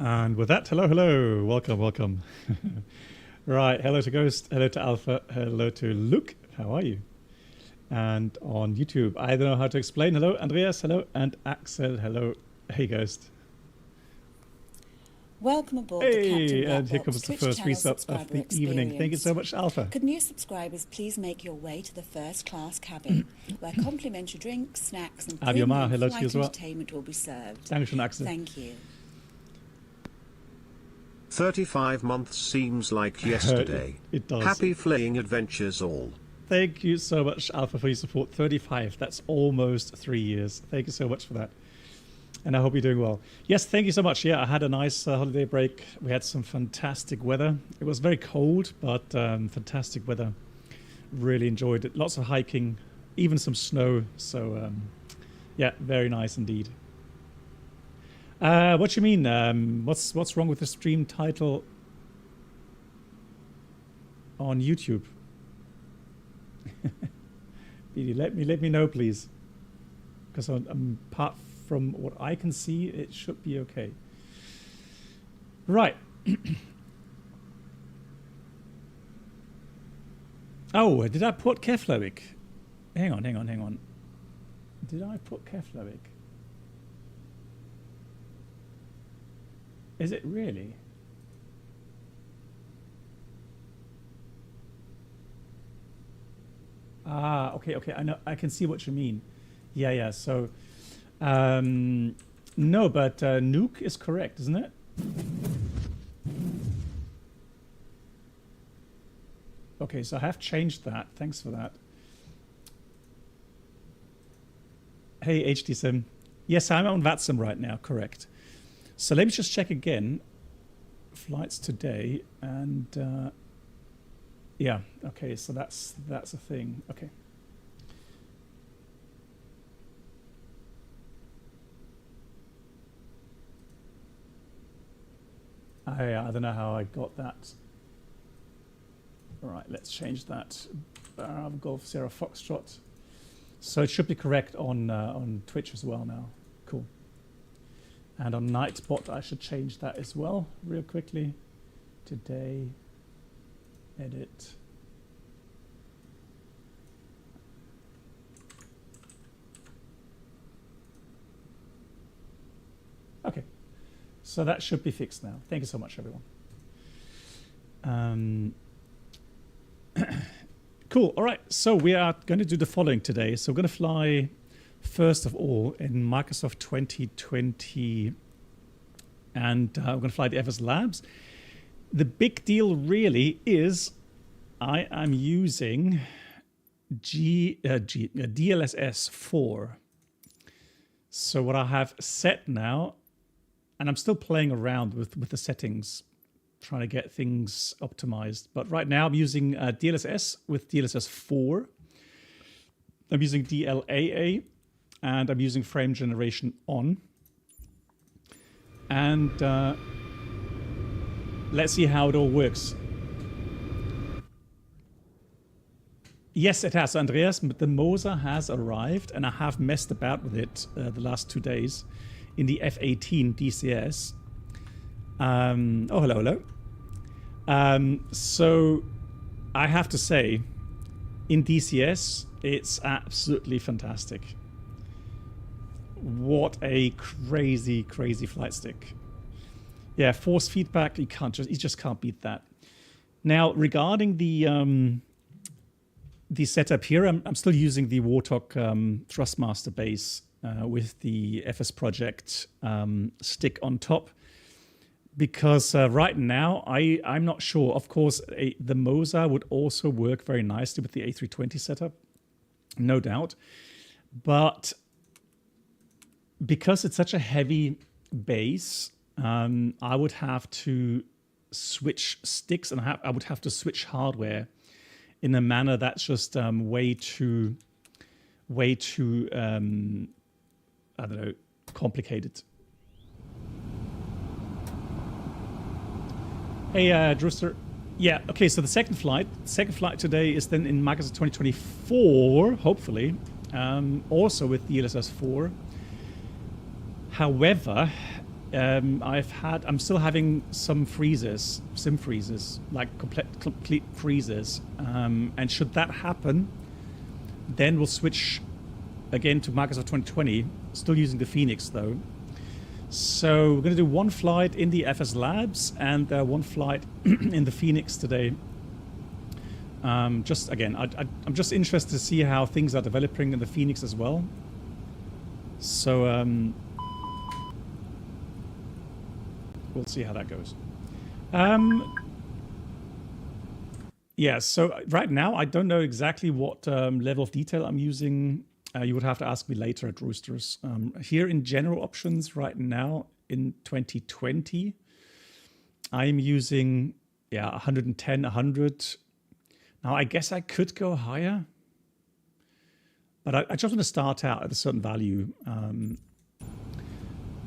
And with that, hello, hello, welcome, welcome. Right, hello to Ghost, hello to Alpha, hello to Luke, how are you? And on YouTube, I don't know how to explain. Hello, Andreas, hello, and Axel, hello. Hey, Ghost. Welcome aboard the Hey, Captain and here Blackbox comes the Twitch first channel resub of subscriber the evening. Thank you experience. so much, Alpha. Could new subscribers please make your way to the first class cabin, where complimentary drinks, snacks, and Adioma, premium hello to you flight as well. entertainment will be served. Dankeschön, Axel. Thank you. 35 months seems like yesterday. It does. Happy flying adventures all. Thank you so much, Alpha, for your support. 35, that's almost 3 years. Thank you so much for that. And I hope you're doing well. Yes, thank you so much. Yeah, I had a nice holiday break. We had some fantastic weather. It was very cold, but fantastic weather. Really enjoyed it. Lots of hiking, even some snow. So, yeah, very nice indeed. What you mean? What's wrong with the stream title on YouTube? Didi, let me know, please, because apart from what I can see, it should be okay. Right. Oh, did I put Keflavik? Hang on. Did I put Keflavik? Is it really? Ah, okay. I know. I can see what you mean. Yeah. So, no, but Nuke is correct, isn't it? Okay, so I have changed that. Thanks for that. Hey, HD Sim. Yes, I'm on VATSIM right now. Correct. So let me just check again. Flights today, and yeah. Okay, so that's a thing. Okay. I don't know how I got that. All right, let's change that. Golf Sierra Foxtrot. So it should be correct on Twitch as well now. Cool. And on Nightbot, I should change that as well, real quickly. Today, edit. Okay, so that should be fixed now. Thank you so much, everyone. Cool. All right. So we are going to do the following today. So we're going to fly, first of all, in Microsoft 2020, and we're going to fly the FS Labs. The big deal really is I am using DLSS 4. So what I have set now, and I'm still playing around with the settings, trying to get things optimized. But right now I'm using DLSS with DLSS 4. I'm using DLAA, and I'm using frame generation on. And let's see how it all works. Yes, it has, Andreas. The Mosa has arrived, and I have messed about with it the last 2 days in the F-18 DCS. Oh, hello. So I have to say, in DCS, it's absolutely fantastic. What a crazy flight stick. Yeah, force feedback, you just can't beat that. Now, regarding the setup here, I'm still using the Warthog Thrustmaster base with the FS Project stick on top. Because right now, I'm not sure. Of course, the Mosa would also work very nicely with the A320 setup, no doubt. But because it's such a heavy base, I would have to switch sticks, and I would have to switch hardware in a manner that's just way too I don't know, complicated. Hey, Drewster. Yeah, okay, so the second flight today is then in Microsoft 2024, hopefully, also with DLSS 4. However, I'm still having some freezes, sim freezes, like complete freezes. And should that happen, then we'll switch again to Microsoft 2020, still using the Phoenix though. So we're going to do one flight in the FS Labs and one flight in the Phoenix today. Just again, I'm just interested to see how things are developing in the Phoenix as well. So we'll see how that goes. Yeah, so right now I don't know exactly what level of detail I'm using. You would have to ask me later at Roosters. Here in general options right now in 2020, I'm using 110, 100. Now I guess I could go higher, but I just want to start out at a certain value.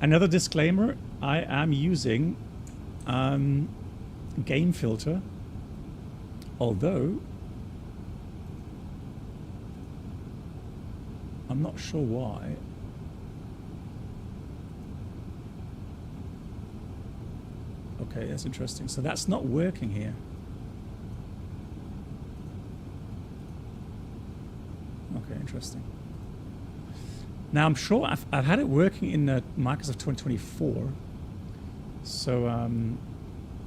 Another disclaimer, I am using game filter, although I'm not sure why. Okay, that's interesting. So that's not working here. Okay, interesting. Now I'm sure I've had it working in Microsoft 2024. So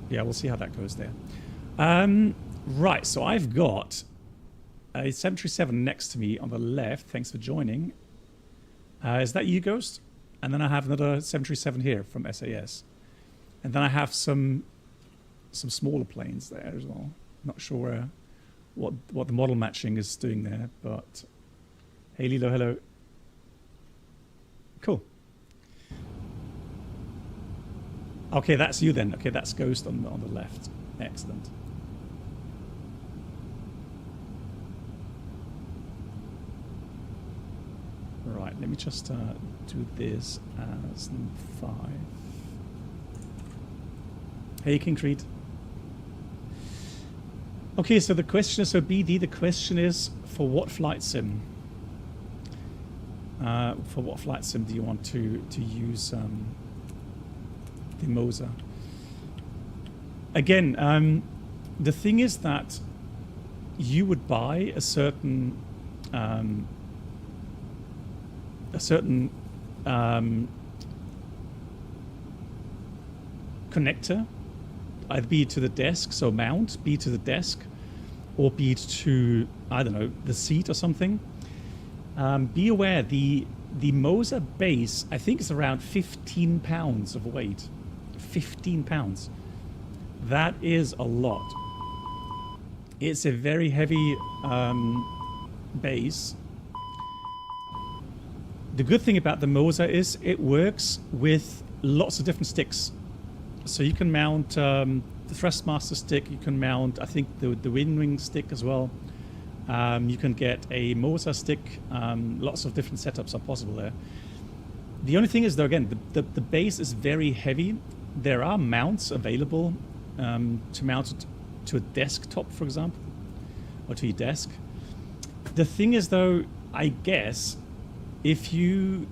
yeah, we'll see how that goes there. Right, so I've got a 737 next to me on the left. Thanks for joining. Is that you, Ghost? And then I have another 737 here from SAS. And then I have some smaller planes there as well. Not sure what the model matching is doing there, but hey Lilo, hello. Cool. Okay, that's you then. Okay, that's Ghost on the left. Excellent. Right, let me just do this as 5. Hey, King Creed. Okay, so the question is, so BD, the question is, for what flight sim? For what flight sim do you want to use the Moza? Again, the thing is that you would buy a certain connector, either be it to the desk, so mount, be it to the desk, or be it to, I don't know, the seat or something. Be aware, the Moza base, I think, is around 15 pounds of weight. 15 pounds. That is a lot. It's a very heavy base. The good thing about the Moza is it works with lots of different sticks. So you can mount the Thrustmaster stick, you can mount, I think, the Windwing stick as well. You can get a Moza stick. Lots of different setups are possible there. The only thing is, though, again, the base is very heavy. There are mounts available to mount it to a desktop, for example, or to your desk. The thing is, though, I guess if you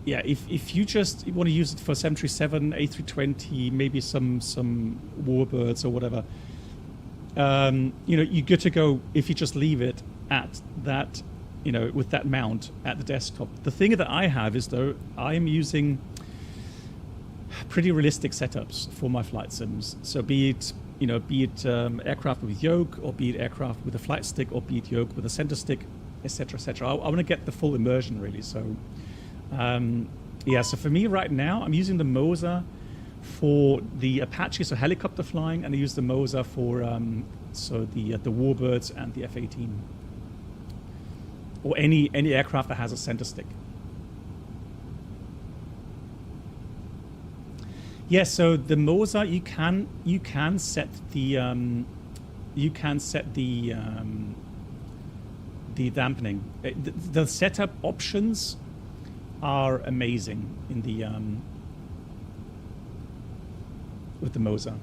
just want to use it for 737, A320, maybe some Warbirds or whatever, you're good to go if you just leave it at that, with that mount at the desktop. The thing that I have is, though, I'm using pretty realistic setups for my flight sims. So be it aircraft with yoke, or be it aircraft with a flight stick, or be it yoke with a center stick, etc., etc. I want to get the full immersion, really. So so for me right now, I'm using the Moza for the Apache, so helicopter flying, and I use the Moza for the Warbirds and the F-18, or any aircraft that has a center stick. Yes, so the Moza, you can set the dampening. The setup options are amazing in the with the Moza.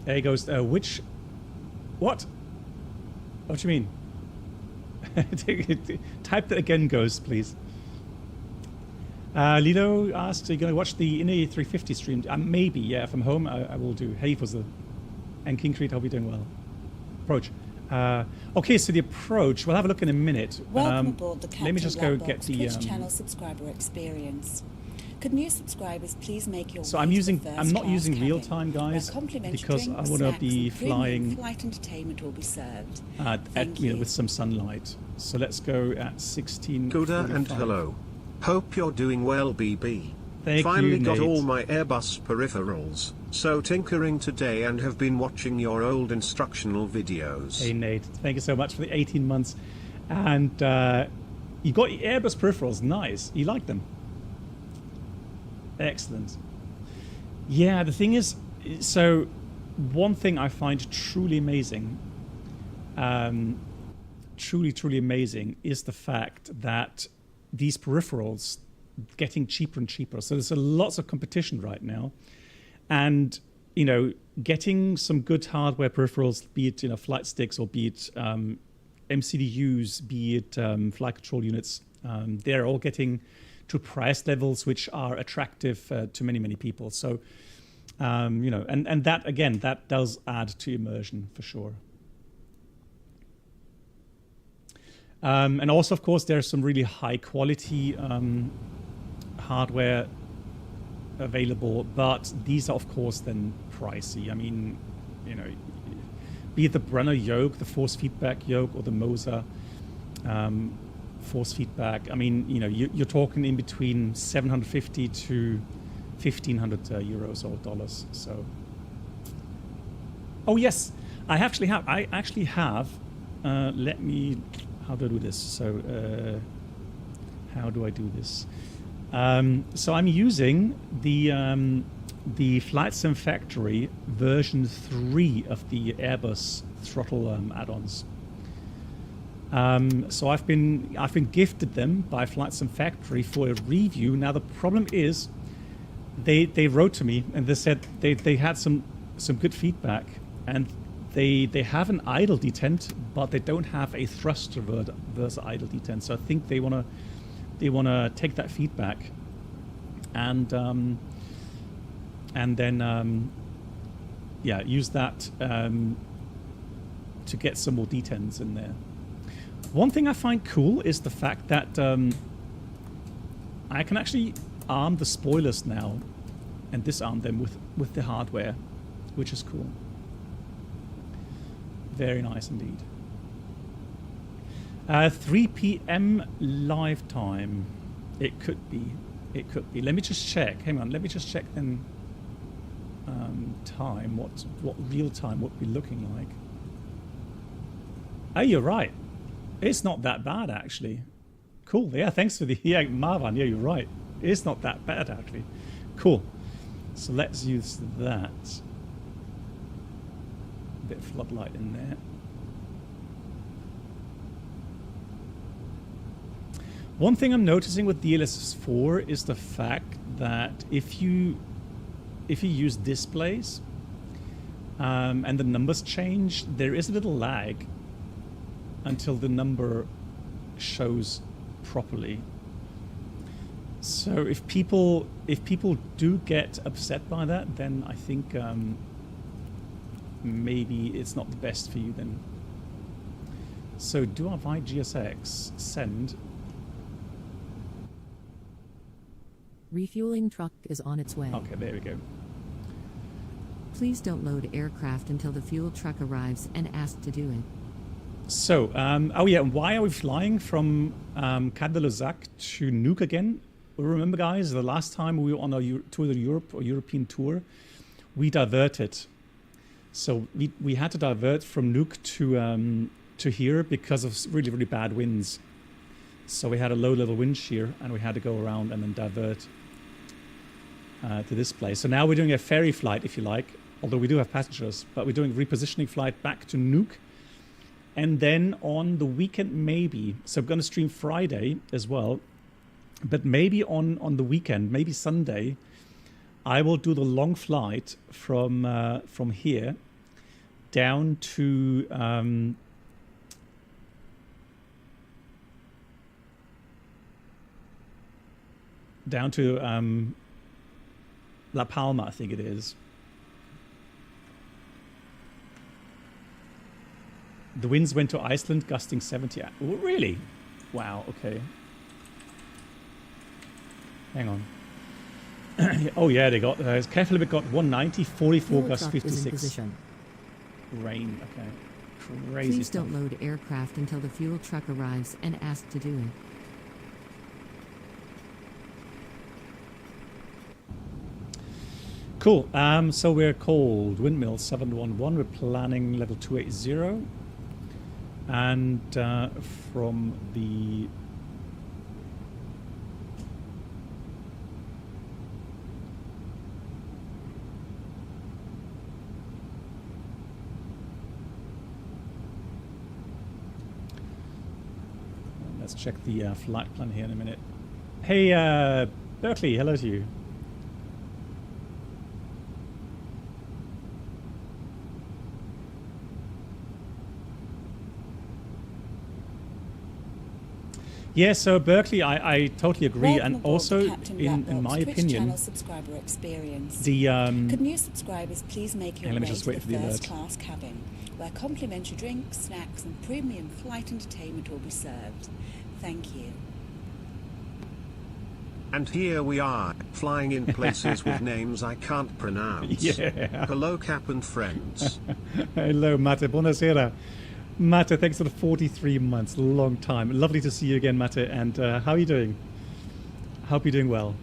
There he goes. What? What do you mean? Type that again, Ghost, please. Lido asked, are you going to watch the Innie 350 stream? Maybe, yeah. If I'm home, I will do. Hey, Fuzzle. And King Creed, hope you're doing well. Approach. Okay, so the approach, we'll have a look in a minute. Welcome aboard the Captain let me just go get the Twitch channel subscriber experience. Could new subscribers please make your so way I'm to using the I'm not first using class real cabin, time, guys, where complimentary because I drinks, want to snacks, be and premium flying flight entertainment will be served. at, with some sunlight. So let's go at 16. Kuda and hello. Hope you're doing well, BB. Thank Finally you, got Nate. all my Airbus peripherals, so tinkering today and have been watching your old instructional videos. Hey Nate, thank you so much for the 18 months. And you got your Airbus peripherals, nice. You like them? Excellent. Yeah, the thing is, so one thing I find truly amazing, truly amazing, is the fact that these peripherals getting cheaper and cheaper. So there's lots of competition right now, and you know, getting some good hardware peripherals, be it flight sticks or be it MCDUs, be it flight control units, they're all getting to price levels which are attractive to many people. So and that again, that does add to immersion for sure. And also, of course, there's some really high quality hardware available, but these are, of course, then pricey. I mean, be it the Brenner yoke, the force feedback yoke, or the Moser force feedback. I mean, you're talking in between 750 to 1,500 euros or dollars. So, oh yes, I actually have. Let me. How do I do this? So, how do I do this? So I'm using the Flight Sim Factory version 3 of the Airbus throttle add-ons. So I've been gifted them by Flight Sim Factory for a review. Now the problem is, they wrote to me and they said they had some good feedback, and they have an idle detent, but they don't have a thruster versus idle detent. So I think they want to take that feedback and then use that to get some more detents in there. One thing I find cool is the fact that I can actually arm the spoilers now and disarm them with the hardware, which is cool. Very nice indeed. 3 p.m. live time. It could be. It could be. Let me just check. Hang on. Let me just check then. Time. What real time would be looking like? Oh, you're right. It's not that bad actually. Cool. Yeah. Thanks for the Marvan. Yeah, you're right. It's not that bad actually. Cool. So let's use that. Bit of floodlight in there. One thing I'm noticing with DLSS4 is the fact that if you use displays and the numbers change, there is a little lag until the number shows properly. So if people do get upset by that, then I think maybe it's not the best for you then. So do I invite GSX? Send. Refueling truck is on its way. Okay, there we go. Please don't load aircraft until the fuel truck arrives and ask to do it. So, why are we flying from Cap de Lusac to Nuuk again? Well, remember, guys, the last time we were on a tour to Europe or European tour, we diverted. So we had to divert from Nuuk to here because of really bad winds. So we had a low-level wind shear, and we had to go around and then divert to this place. So now we're doing a ferry flight, if you like, although we do have passengers, but we're doing a repositioning flight back to Nuuk. And then on the weekend, maybe, so I'm going to stream Friday as well, but maybe on the weekend, maybe Sunday, I will do the long flight from here down to down to La Palma, I think it is. The winds went to Iceland, gusting 70. Oh, really? Wow, okay. Hang on. Oh, yeah, they got... Carefully, got 190, 44 Fuel gusts, truck is in 56. position. Rain, okay. Crazy Please stuff. don't load aircraft until the fuel truck arrives and ask to do it. Cool. So we're called Windmill 711. We're planning level 280. And from the... Let's check the flight plan here in a minute. Hey, Berkeley, hello to you. Yeah, so Berkeley, I totally agree, Welcome and aboard also, Captain in Blackbox my Twitch opinion, channel subscriber experience. the Could new subscribers please make your let me way just to wait the for the alert. first class cabin, where complimentary drinks, snacks, and premium flight entertainment will be served. Thank you. And here we are, flying in places with names I can't pronounce. Yeah. Hello, Cap and friends. Hello, Mate. Buonasera. Mate, thanks for the 43 months. Long time. Lovely to see you again, Mate. And how are you doing? Hope you're doing well.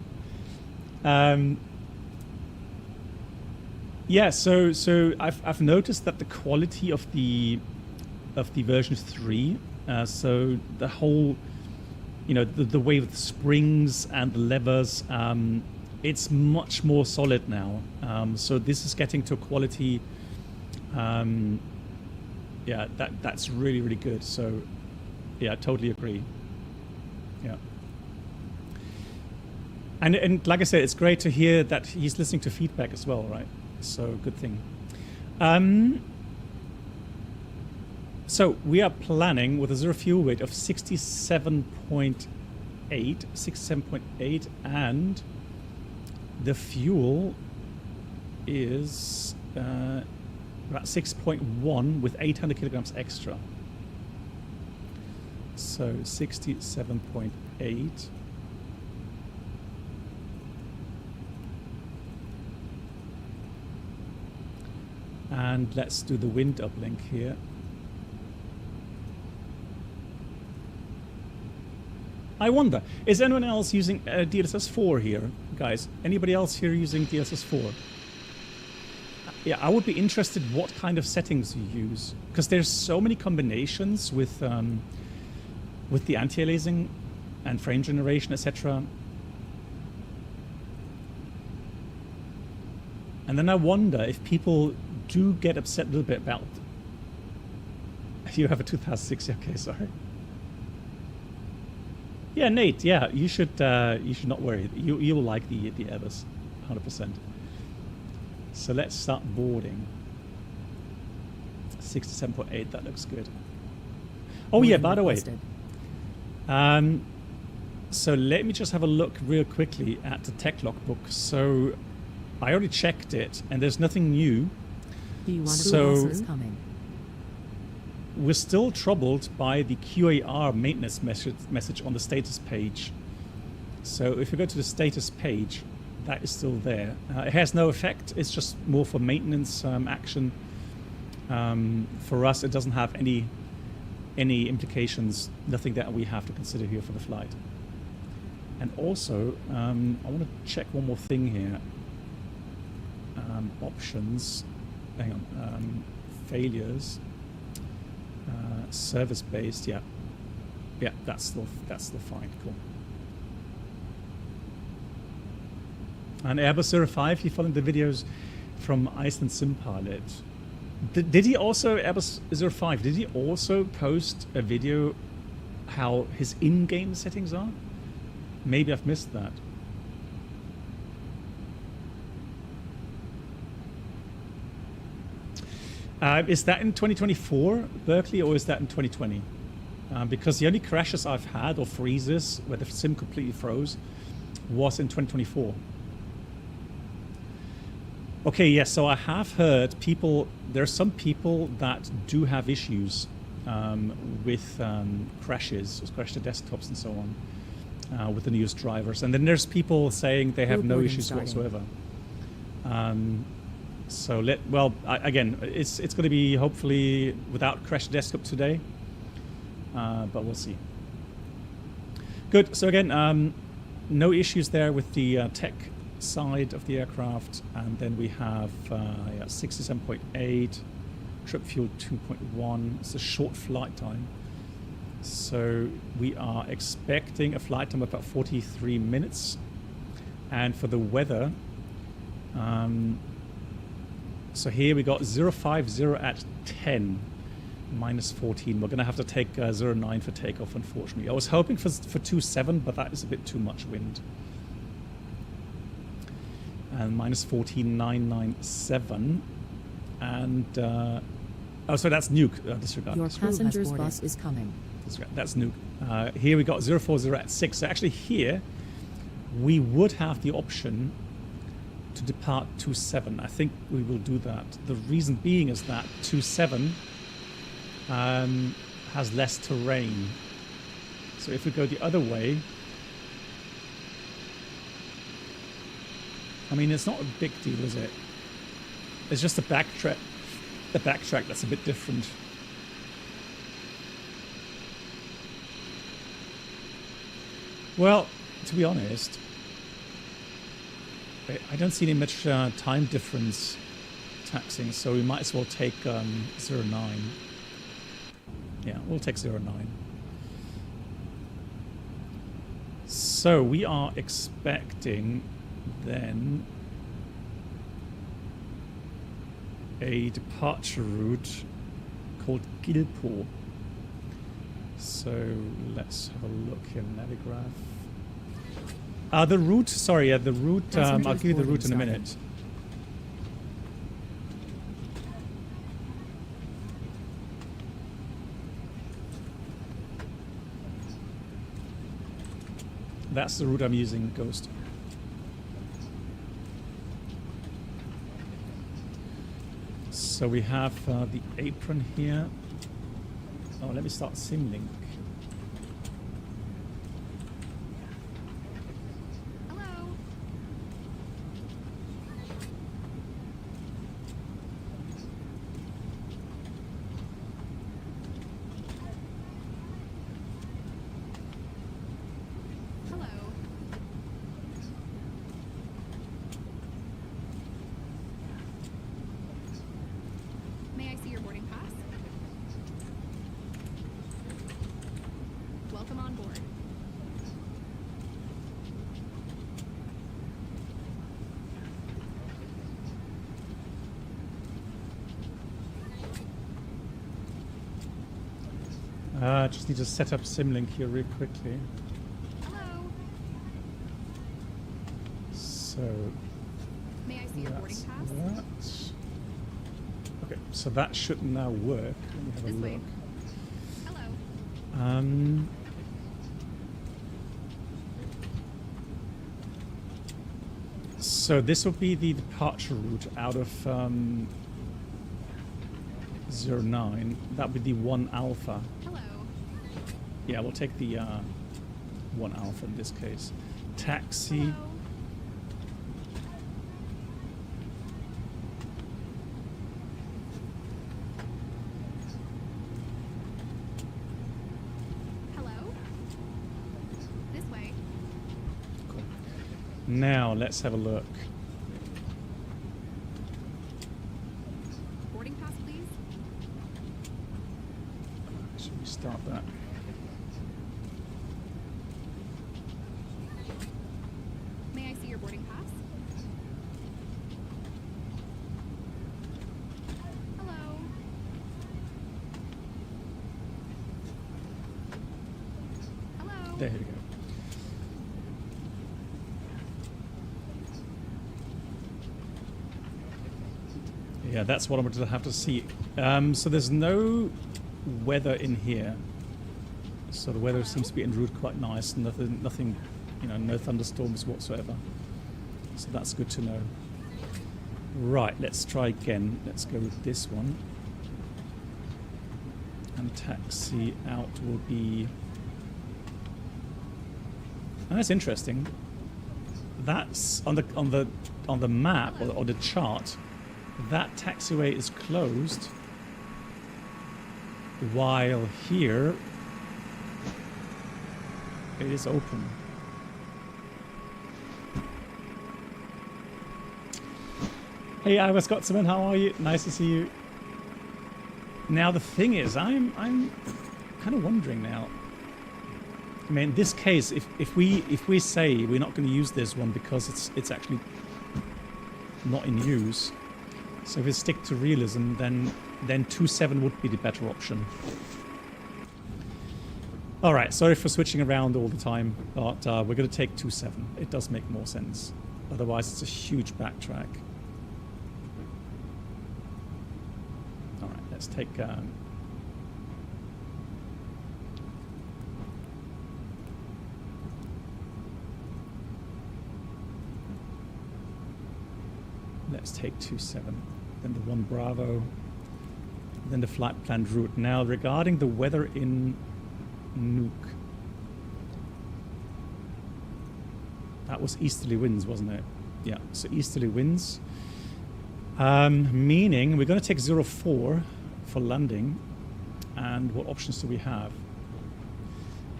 Yeah, so I've noticed that the quality of the version 3, so the whole, you know, the way with the springs and the levers, it's much more solid now. So this is getting to a quality, yeah, that's really, really good. So yeah, I totally agree. Yeah. And like I said, it's great to hear that he's listening to feedback as well, right? So good thing. So we are planning with a zero fuel weight of 67.8, and the fuel is about 6.1 with 800 kilograms extra. So 67.8. And let's do the wind uplink here. I wonder, is anyone else using DLSS 4 here, guys? Anybody else here using DLSS 4? Yeah, I would be interested what kind of settings you use, because there's so many combinations with the anti-aliasing and frame generation, etc. And then I wonder if people do get upset a little bit about... You have a 2006, okay, sorry. Yeah, Nate, yeah, you should not worry. You'll like the Airbus, 100%. So let's start boarding. 67.8, that looks good. Oh yeah, by the way. So let me just have a look real quickly at the tech logbook. So I already checked it, and there's nothing new. Do you want to So- who else is coming? We're still troubled by the QAR maintenance message on the status page. So if we go to the status page, that is still there. It has no effect. It's just more for maintenance action. For us, it doesn't have any implications. Nothing that we have to consider here for the flight. And also, I want to check one more thing here. Options. Hang on. Failures. Service based. Yeah. Yeah. That's still fine. Cool. And Airbus 05, he followed the videos from Iceland SimPilot. Did he also, Airbus 05, did he also post a video how his in-game settings are? Maybe I've missed that. Is that in 2024, Berkeley, or is that in 2020? Because the only crashes I've had, or freezes, where the sim completely froze, was in 2024. Okay, yes, so I have heard people, there are some people that do have issues with crashes, crash to desktops and so on, with the newest drivers. And then there's people saying they have no Billboarding issues starting. whatsoever. So again, it's going to be hopefully without crash to desktop today, but we'll see. Good, so again, no issues there with the tech side of the aircraft, and then we have 67.8, trip fuel 2.1. It's a short flight time, so we are expecting a flight time of about 43 minutes. And for the weather, so here we got 050 at 10, minus 14. We're going to have to take 09 for takeoff, unfortunately. I was hoping for 27, but that is a bit too much wind. And minus 14,997. And, oh, so that's Nuke, disregard. Your passenger's bus is coming. That's Nuke. Here we got 040 at 6. So actually here, we would have the option to depart 27. I think we will do that. The reason being is that 27 has less terrain. So if we go the other way, I mean, it's not a big deal, is it? It's just the backtrack that's a bit different. Well, to be honest, I don't see any much time difference taxing, so we might as well take 09. Yeah, we'll take 09. So we are expecting then a departure route called Gilpo. So let's have a look in Navigraph. The route, sorry, the route, I'll give you the route in a minute. That's the route I'm using, Ghost. So we have the apron here. Oh, let me start Simlink. Hello. Hello. May I see your boarding pass? Welcome on board. Just need to set up Simlink here real quickly. Hello. So May I see your boarding that's pass? that. Okay, so that should now work. Let me have This a way. look. Hello. So this will be the departure route out of 09. That would be the 1 Alpha. Hello. Yeah, we'll take the 1 Alpha in this case. Taxi. Hello. Hello. This way. Cool. Now let's have a look. Boarding pass, please. Should we start that? May I see your boarding pass? Hello. Hello. There we go. Yeah, that's what I'm going to have to see. So there's no weather in here. So the weather seems to be en route quite nice. Nothing, no thunderstorms whatsoever. So that's good to know. Right, let's try again. Let's go with this one. And taxi out will be... And that's interesting. That's on the map or the chart. That taxiway is closed, while here it is open. Hey, Iowa Scotsman, how are you? Nice to see you. Now the thing is, I'm kind of wondering now. I mean, in this case, if we say we're not going to use this one because it's actually not in use, so if we stick to realism, then 2.7 would be the better option. All right, sorry for switching around all the time, but we're going to take 2.7. It does make more sense. Otherwise, it's a huge backtrack. All right, let's take. Let's take 2.7, then the 1 Bravo, then the flight planned route. Now, regarding the weather in Nuuk, that was easterly winds, wasn't it? Yeah, so easterly winds, meaning we're going to take 04 for landing. And what options do we have?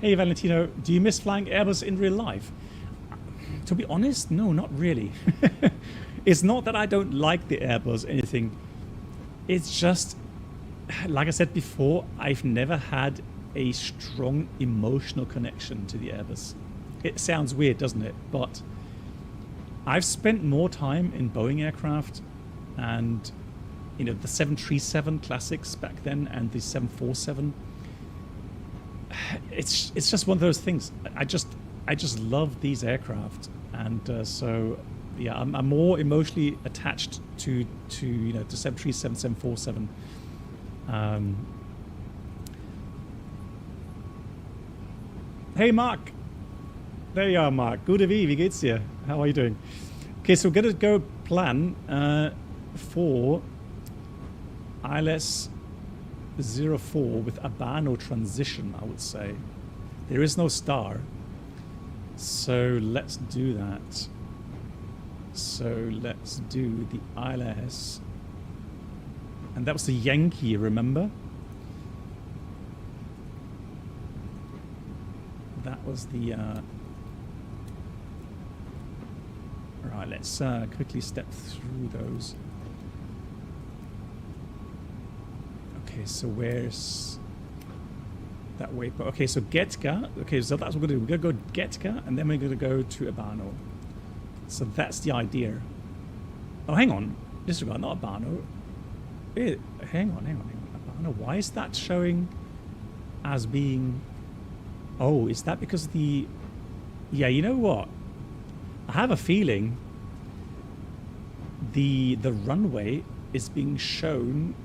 Hey, Valentino, do you miss flying Airbus in real life? To be honest, no, not really. It's not that I don't like the Airbus or anything. It's just, like I said before, I've never had a strong emotional connection to the Airbus. It sounds weird, doesn't it? But I've spent more time in Boeing aircraft and, the 737 classics back then and the 747. It's just one of those things. I just love these aircraft, and so yeah, I'm more emotionally attached to 737, 747. Hey Mark, there you are, Mark. Gute wie geht's dir? How are you doing? Okay, so we're gonna go plan for ILS 04 with Abano transition. I would say there is no star, so let's do that. So let's do the ILS. And that was the Yankee, remember? That was the... Right, let's quickly step through those. Okay, so where's... that way? Okay, so Getka. Okay, so that's what we're going to do. We're going to go Getka, and then we're going to go to Abano. So that's the idea. Oh, hang on. Disregard, not Abano. Hang on. Abano. Why is that showing as being... Oh, is that because the... Yeah, you know what? I have a feeling the runway is being shown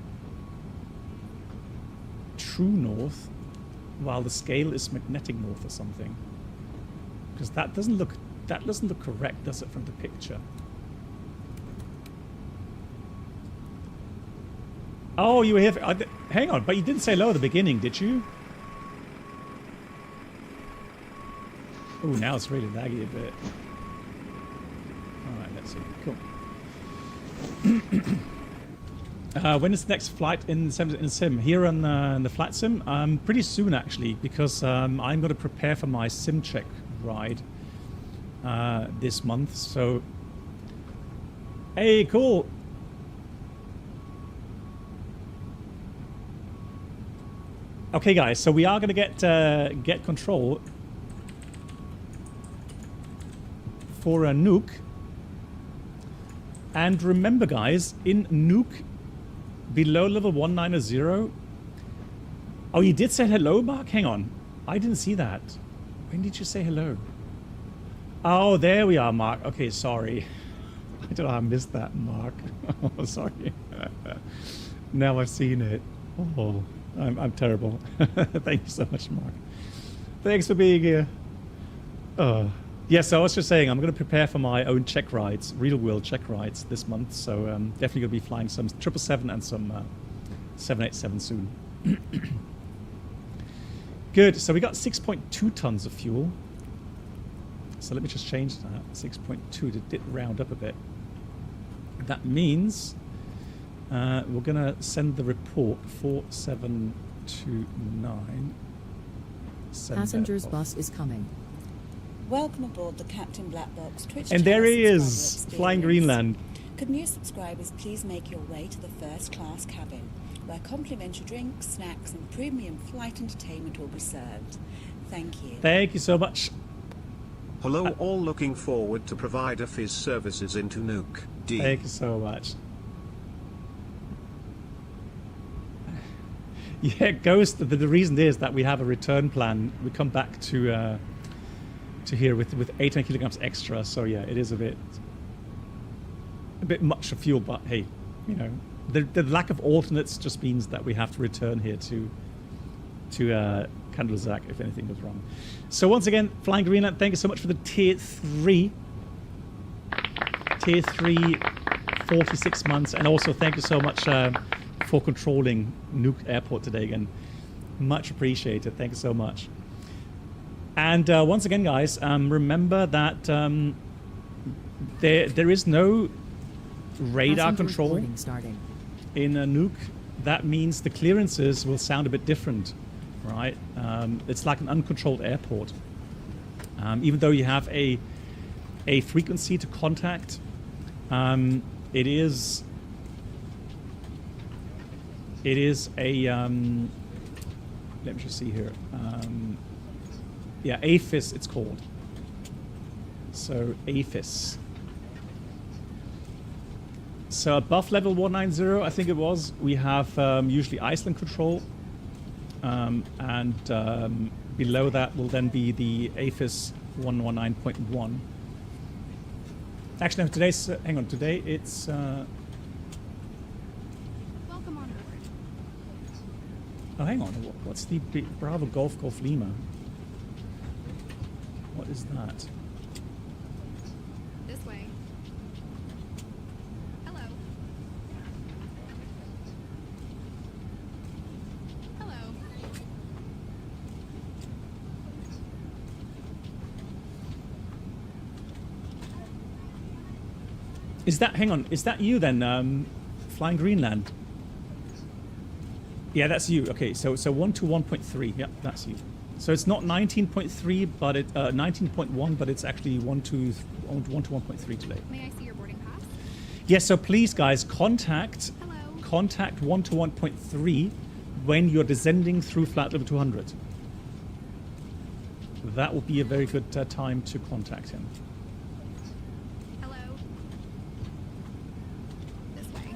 true north while the scale is magnetic north or something. Because that doesn't look correct, does it, from the picture? Oh, you were here for, hang on, but you didn't say hello at the beginning, did you? Oh, now it's really laggy a bit. Alright, let's see. Cool. When is the next flight in Sim? Here on the Flat Sim? Pretty soon, actually, because I'm going to prepare for my Sim Check ride this month. So, hey, cool. Okay, guys. So we are going to get control for a Nuuk. And remember, guys, in Nuuk, below level 190. Oh, you did say hello, Mark? Hang on. I didn't see that. When did you say hello? Oh, there we are, Mark. Okay, sorry. I don't know how I missed that, Mark. Oh, sorry. Now I've seen it. Oh, I'm terrible. Thank you so much, Mark. Thanks for being here. Yeah, so I was just saying, I'm going to prepare for my own check rides, real world check rides this month. So definitely going to be flying some 777 and some 787 soon. Good. So we got 6.2 tons of fuel. So let me just change that. 6.2 did round up a bit. That means we're going to send the report 4729. Passengers bus is coming. Welcome aboard the Captain Black Box Twitch And there he Channel is, subscriber flying experience. Greenland. Could new subscribers please make your way to the first class cabin, where complimentary drinks, snacks and premium flight entertainment will be served. Thank you. Thank you so much. Hello, all looking forward to provide a Fizz services into Nuke D. Thank you so much. Yeah, Ghost. The reason is that we have a return plan. We come back to here with 800 kilograms extra. So yeah, it is a bit much of fuel. But hey, you know, the lack of alternates just means that we have to return here to Kandalzak if anything goes wrong. So once again, Flying Greenland, thank you so much for the tier 3 46 months, and also thank you so much for controlling Nuke Airport today again. Much appreciated. Thank you so much. And once again, guys, remember that there is no radar Passengers control boarding starting. in a Nuke. That means the clearances will sound a bit different, right? It's like an uncontrolled airport. Even though you have a frequency to contact, it is a let me just see here. Yeah, AFIS it's called. So AFIS. So above level 190, I think it was, we have usually Iceland control, and below that will then be the AFIS 119.1. Actually, no, today's hang on. Today it's Welcome on board. oh, hang on. What's the Bravo Golf Lima? What is that? This way. Hello. Hello. Is that, hang on, is that you then, Flying Greenland? Yeah, that's you. Okay, so 1 to 1.3. Yeah, that's you. So it's not 19.3, but it 19.1, but it's actually 1 to 1.3 today. May I see your boarding pass? Yes, so please, guys, contact Hello. 1 to 1.3 when you're descending through flight level 200. That will be a very good time to contact him. Hello. This way.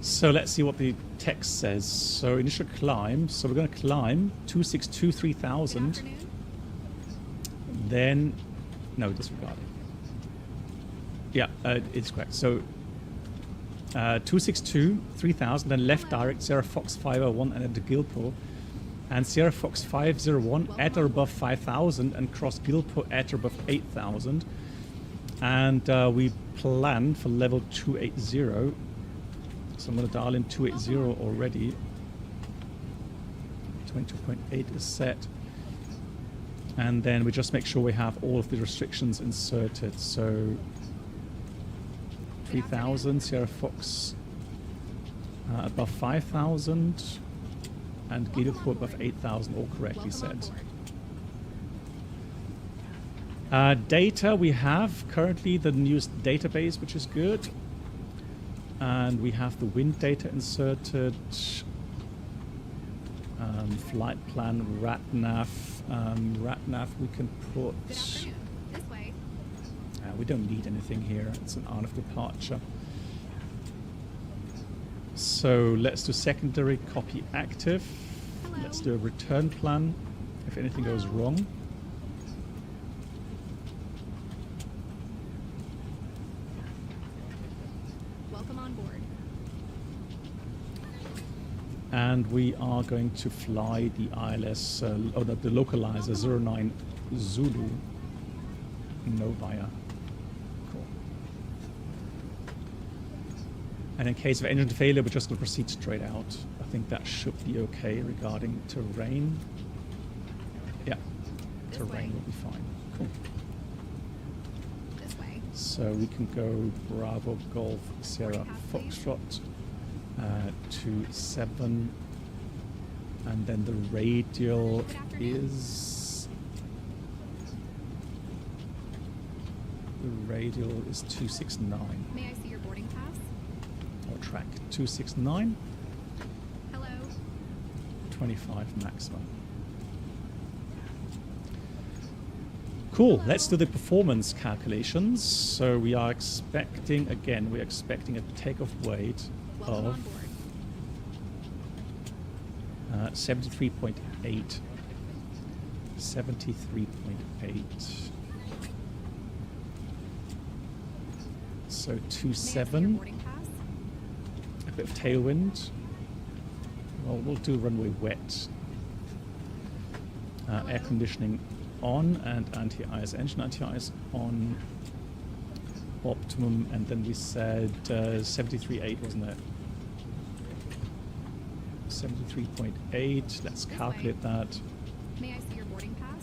So let's see what the text says. So initial climb. So we're going to climb 262 Good 3000. afternoon. Then, no, disregard it. Yeah, it's correct. So 262 3000, then left direct Sierra Fox 501 and at Gilpo, and Sierra Fox 501 at or above 5000 and cross Gilpo at or above 8000. And we plan for level 280. So I'm going to dial in 280 already. 22.8 is set. And then we just make sure we have all of the restrictions inserted. So 3000, Sierra Fox above 5000, and Gilpo above 8000, all correctly Welcome on set. board. Data, we have currently the newest database, which is good. And we have the wind data inserted. Flight plan, RatNav. RatNav we can put. Good afternoon. This way. We don't need anything here. It's an hour of departure. So let's do secondary copy active. Hello. Let's do a return plan if anything goes wrong. Welcome on board. And we are going to fly the ILS, the localizer 09 Zulu Novaya. Cool. And in case of engine failure, we're just going to proceed straight out. I think that should be okay regarding terrain. Yeah, terrain will be fine. Cool. This way. So we can go Bravo Golf Sierra Foxtrot 27, and then the radial is 269, May I see your boarding pass? or track 269, Hello. 25 maximum. Cool, let's do the performance calculations. So we are expecting, again, we're expecting a takeoff weight Welcome of on board. 73.8. 73.8. So May I see your 27, boarding pass? a bit of tailwind. Well, we'll do runway wet. Air conditioning on and anti-ice, engine anti-ice on. Optimum, and then we said 73.8, wasn't it? 73.8. Let's calculate that. May I see your boarding pass?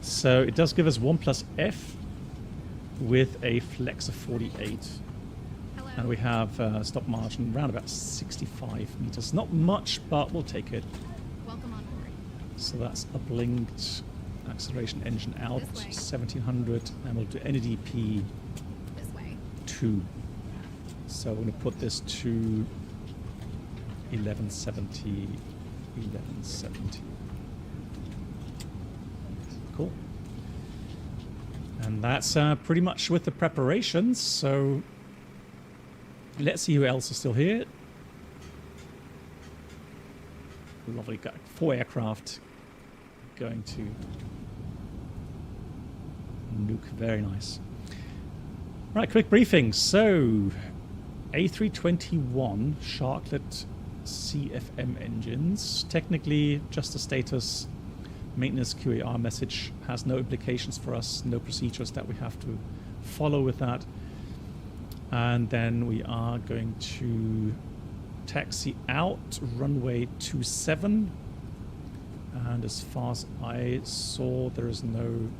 So it does give us 1 plus F with a flex of 48. Hello. And we have stop margin around about 65 meters. Not much, but we'll take it. Welcome on board. So that's uplinked. Acceleration engine out, This way. 1700, and we'll do NDP This way. 2. So we're going to put this to 1170. 1170. Cool. And that's pretty much with the preparations. So let's see who else is still here. Lovely guy. 4 aircraft going to nuke. Very nice. Right, quick briefing. So A321 Sharklet CFM engines. Technically, just a status maintenance QAR message, has no implications for us, no procedures that we have to follow with that. And then we are going to taxi out runway 27. And as far as I saw, there is no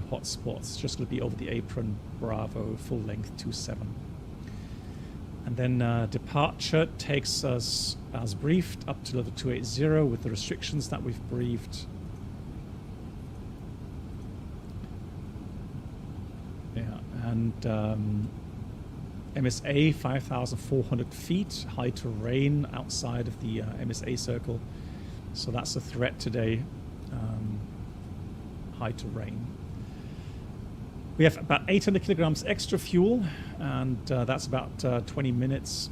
hot spots. It's just going to be over the apron, Bravo, full length 27. And then departure takes us, as briefed, up to level 280 with the restrictions that we've briefed. Yeah, and MSA 5,400 feet, high terrain outside of the MSA circle. So that's a threat today, high terrain. We have about 800 kilograms extra fuel, and that's about 20 minutes,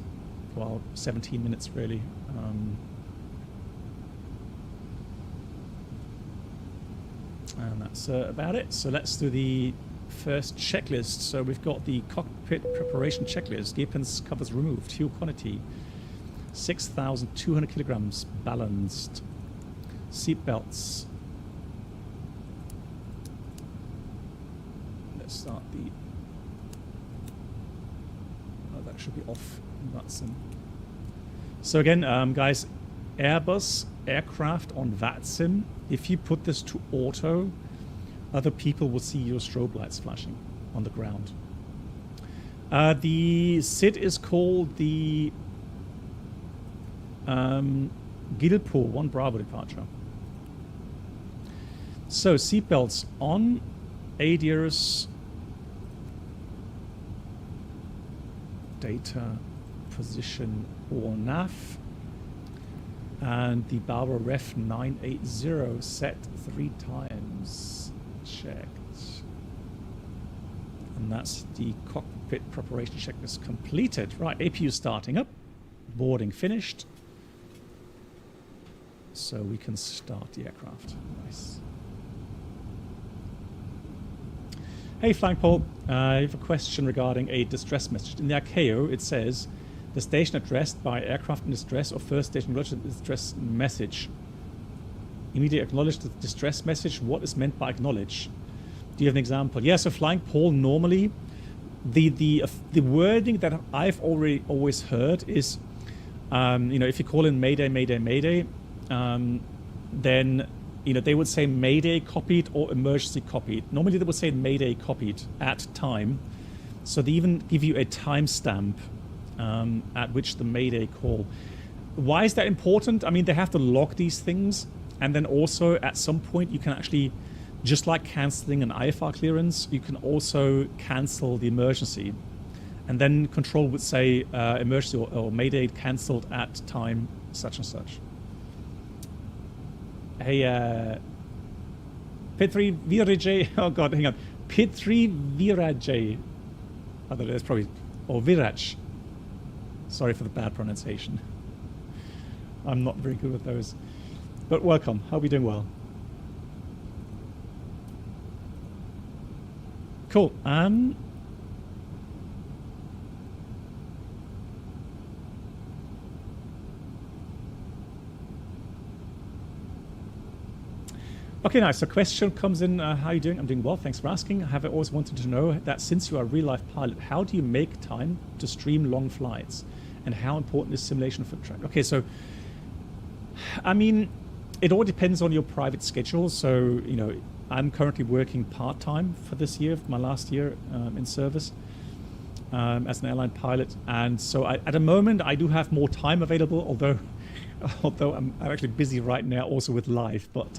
well, 17 minutes really. And that's about it. So let's do the first checklist. So we've got the cockpit preparation checklist. Gear pins covers removed. Fuel quantity 6,200 kilograms balanced. Seat belts. Let's start the. Oh, that should be off. That's in. So again, guys, Airbus aircraft on VATSIM. If you put this to auto, other people will see your strobe lights flashing on the ground. The SID is called the Gilpo 1 Bravo departure. So seatbelts on, ADIRS, data, position or nav, and the Barbara Ref 980 set 3 times. Checked. And that's the cockpit preparation checklist completed. Right, APU starting up, boarding finished. So we can start the aircraft. Nice. Hey Flying Paul, I have a question regarding a distress message. In the ICAO it says, The station addressed by aircraft in distress or first station acknowledge the distress message. Immediately acknowledge the distress message. What is meant by acknowledge? Do you have an example? Yeah, so Flying Paul, normally the wording that I've always heard is, if you call in Mayday, Mayday, Mayday, then they would say Mayday copied or emergency copied. Normally they would say Mayday copied at time. So they even give you a timestamp at which the Mayday call. Why is that important? I mean, they have to log these things, and then also at some point you can actually, just like cancelling an IFR clearance, you can also cancel the emergency. And then control would say emergency or Mayday cancelled at time such and such. Hey, Petri Viraj, oh god, hang on. Petri Viraj. I don't know, that's probably, or Viraj. Sorry for the bad pronunciation. I'm not very good with those. But welcome, hope you're doing well. Cool. Okay, nice. So question comes in, how are you doing? I'm doing well, thanks for asking. I have always wanted to know that since you are a real-life pilot, how do you make time to stream long flights? And how important is simulation for track? Okay, so, I mean, it all depends on your private schedule. So, I'm currently working part-time for this year, my last year in service as an airline pilot. And so at the moment, I do have more time available, although I'm actually busy right now also with life. But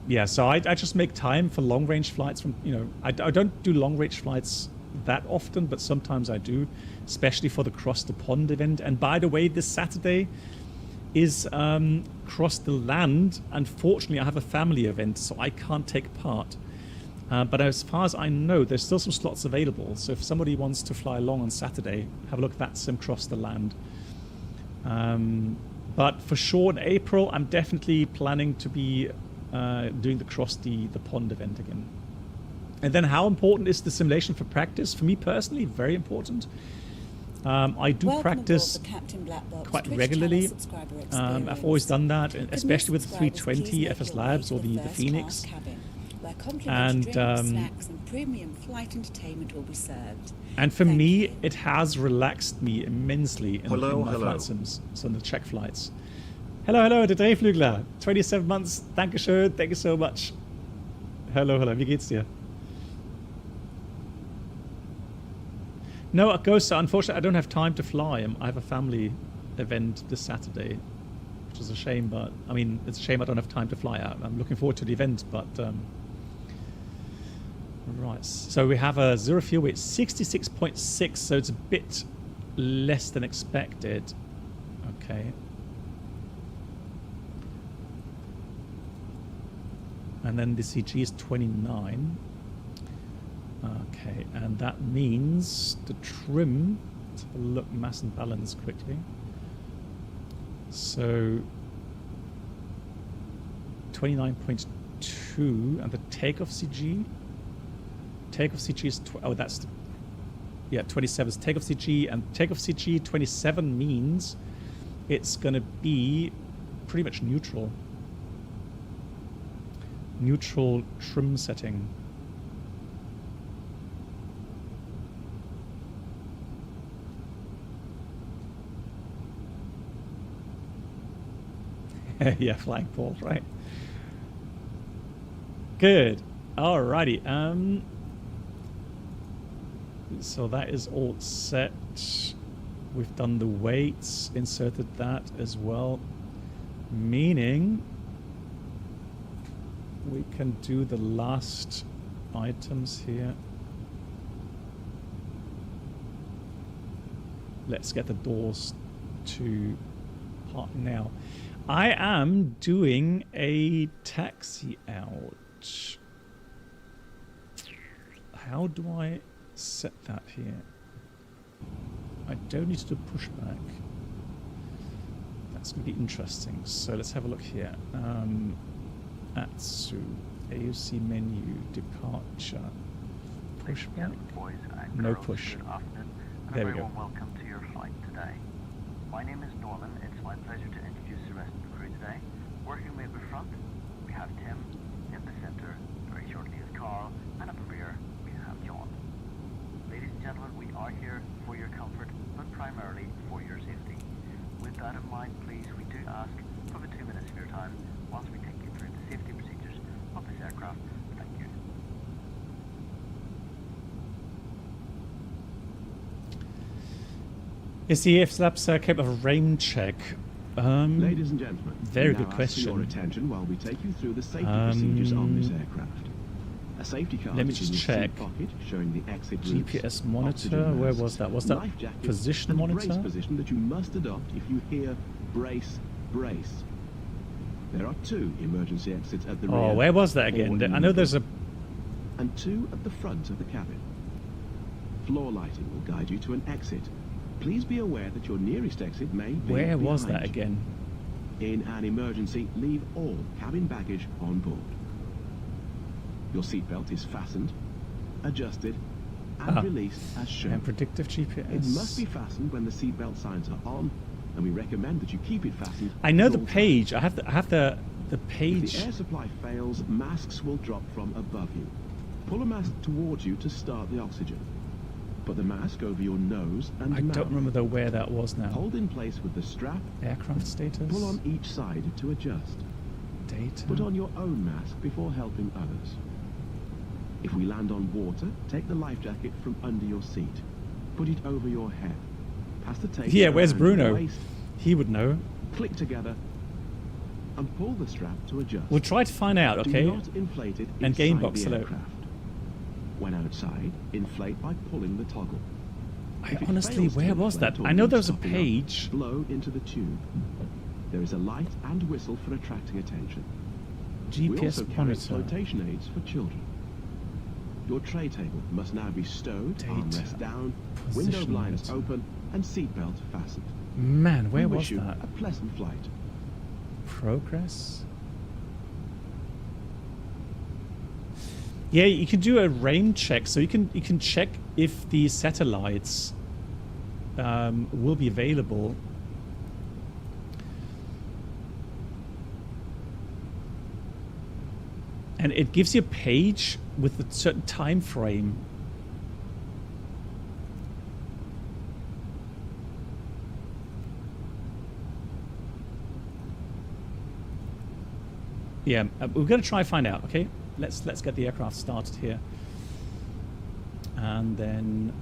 yeah, so I just make time for long-range flights from, I don't do long-range flights that often, but sometimes I do, especially for the Cross the Pond event. And by the way, this Saturday is Cross the Land. Unfortunately, I have a family event, so I can't take part. But as far as I know, there's still some slots available. So if somebody wants to fly along on Saturday, have a look at that Sim Cross the Land. But for sure in April, I'm definitely planning to be doing the Cross the Pond event again. And then how important is the simulation for practice? For me personally, very important. I do practice quite regularly. I've always done that, especially with the 320 FS Labs or the Phoenix. And snacks and premium flight entertainment will be served. And for me, it has relaxed me immensely in my hello. flight sims, so in the check flights. Hello, der Drehflügler. 27 months. Dankeschön. Thank you so much. Hello. Wie geht's dir? No, Ghost, unfortunately, I don't have time to fly. I have a family event this Saturday, which is a shame, but I mean, it's a shame I don't have time to fly out. I'm looking forward to the event, but right. So we have a zero fuel weight, 66.6, so it's a bit less than expected. Okay. And then the CG is 29. Okay, and that means the trim, let's have a look, mass and balance quickly. So 29.2, and the takeoff CG is, that's, yeah, 27 is takeoff CG, and takeoff CG 27 means it's going to be pretty much neutral. Neutral trim setting. Yeah, Flying Paul, right. Good. Alrighty. So that is all set. We've done the weights, inserted that as well. Meaning we can do the last items here. Let's get the doors to park now. I am doing a taxi out. How do I set that here? I don't need to do pushback. That's going to be interesting. So let's have a look here. Atsu, AUC menu, departure, pushback, no push. and There a we very go. warm welcome to your flight today. My name is Norman. It's my pleasure to introduce the rest of the crew today. Working way up the front, we have Tim. In the center, very shortly is Carl, and up the rear, we have John. Ladies and gentlemen, we are here for your comfort, but primarily for your safety. With that in mind, please, we do ask for the 2 minutes of your time whilst we take you through the safety procedures of this aircraft. Thank you. Is the flaps capable of a rain check? Ladies and gentlemen, very we good now question. ask for your attention while we take you through the safety procedures on this aircraft. A safety card Let me is in just your seat check. pocket showing the exit routes, GPS monitor, oxygen where masks, was that? Was that life jacket, position and monitor? brace position that you must adopt if you hear brace, brace. There are 2 emergency exits at the rear. Oh, where was that 4 again? in I know the there's a... middle, and 2 at the front of the cabin. Floor lighting will guide you to an exit. Please be aware that your nearest exit may be Where was behind that you. again? In an emergency, leave all cabin baggage on board. Your seatbelt is fastened, adjusted, and released as shown. And predictive GPS. It must be fastened when the seatbelt signs are on, and we recommend that you keep it fastened. I know at the all page. I have the If page. the air supply fails, masks will drop from above you. Pull a mask towards you to start the oxygen. Put the mask over your nose and I mouth. don't remember though where that was now. Hold in place with the strap. Aircraft status. Pull on each side to adjust. Data. Put on your own mask before helping others. If we land on water, take the life jacket from under your seat. Put it over your head. Pass the tape. Yeah, where's around your Bruno? waist. He would know. Click together and pull the strap to adjust. We'll try to find out, okay? Do not inflate it And game inside box the hello. aircraft. When outside, inflate by pulling the toggle. I If it honestly, fails to where was inflate that? or I know there was a stopping up, page. Blow into the tube. There is a light and whistle for attracting attention. We also GPS carry monitor. flotation aids for children. Your tray table must now be stowed, Data. armrest down, window Position blinds monitor. open, and seatbelt fastened. Man, where we was wish you that? a pleasant flight. Progress. Yeah, you can do a rain check, so you can check if the satellites will be available. And it gives you a page with a certain time frame. Yeah, we're going to try and find out. Okay, let's get the aircraft started here, and then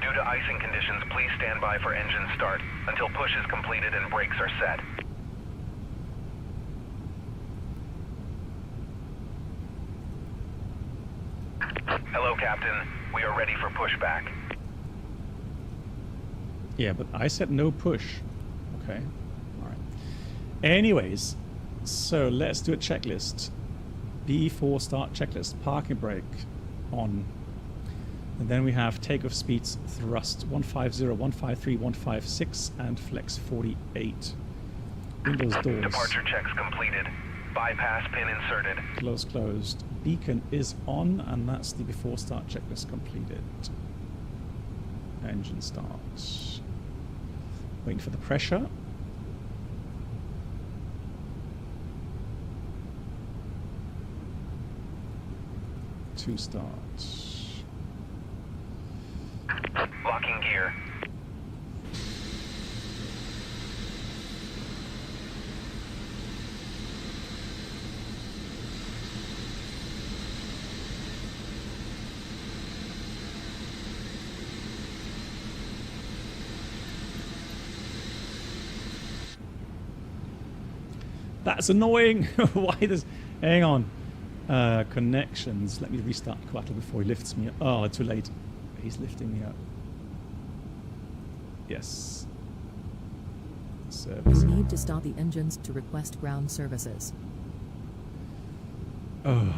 Due to icing conditions, please stand by for engine start until push is completed and brakes are set. Hello, Captain. We are ready for pushback. yeah, but I said no push. Okay, all right. Anyways, so let's do a checklist. B4 start checklist. Parking brake on. And then we have takeoff speeds, thrust 150, 153, 156, and flex 48. Windows doors. Departure checks completed. Bypass pin inserted. Closed. Beacon is on, and that's the before start checklist completed. Engine starts. Waiting for the pressure. To start. Locking gear. That's annoying. Why does... Hang on. Connections. Let me restart Quattro before he lifts me up. Oh, too late. He's lifting me up. Yes. Service. You need to stop the engines to request ground services. Oh.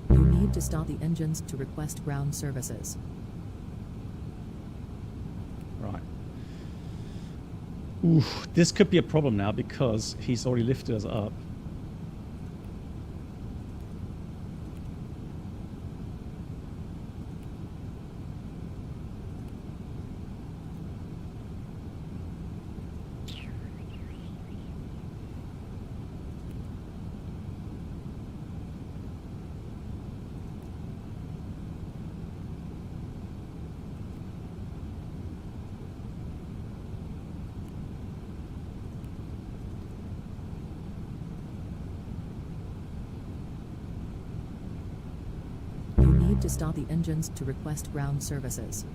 You need to stop the engines to request ground services. Right. Ooh, this could be a problem now because he's already lifted us up. To start the engines to request ground services.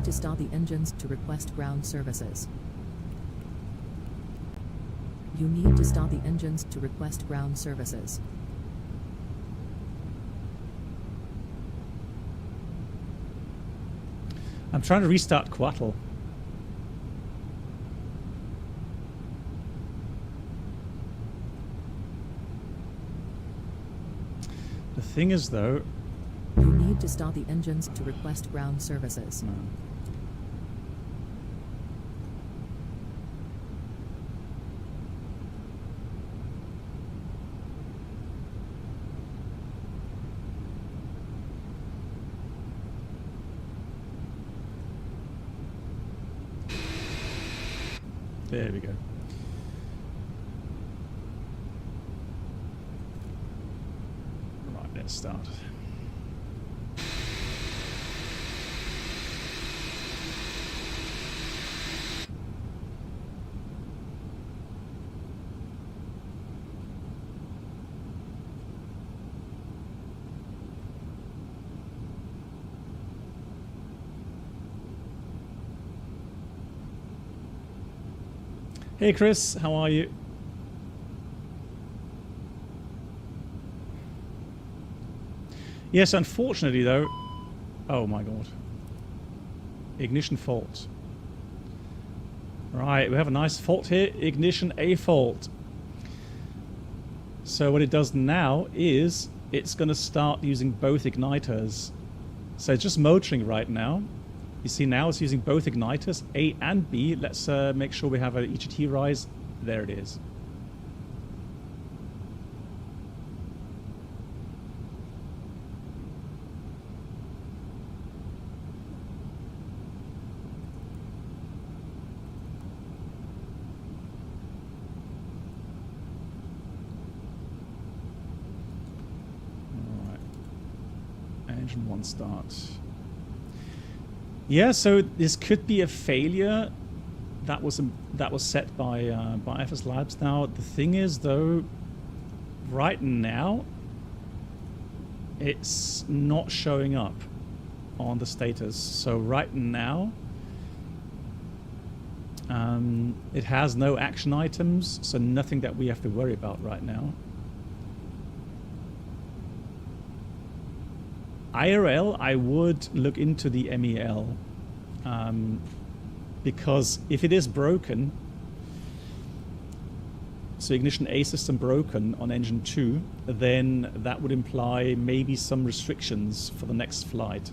To start the engines to request ground services. You need to start the engines to request ground services. I'm trying to restart Quattle. The thing is, though... You need to start the engines to request ground services. No. There we go. Right, let's start. Hey Chris, how are you? Yes, unfortunately though, oh my god. Ignition fault. Right, we have a nice fault here, ignition A fault. So what it does now is it's going to start using both igniters. So it's just motoring right now. You see now it's using both igniters, A and B. Let's make sure we have an EGT rise. There it is. All right. Engine 1 start. Yeah, so this could be a failure that was set by FS Labs. Now the thing is, though, right now it's not showing up on the status. So right now it has no action items, so nothing that we have to worry about right now. IRL, I would look into the MEL, because if it is broken, so ignition A system broken on engine 2, then that would imply maybe some restrictions for the next flight.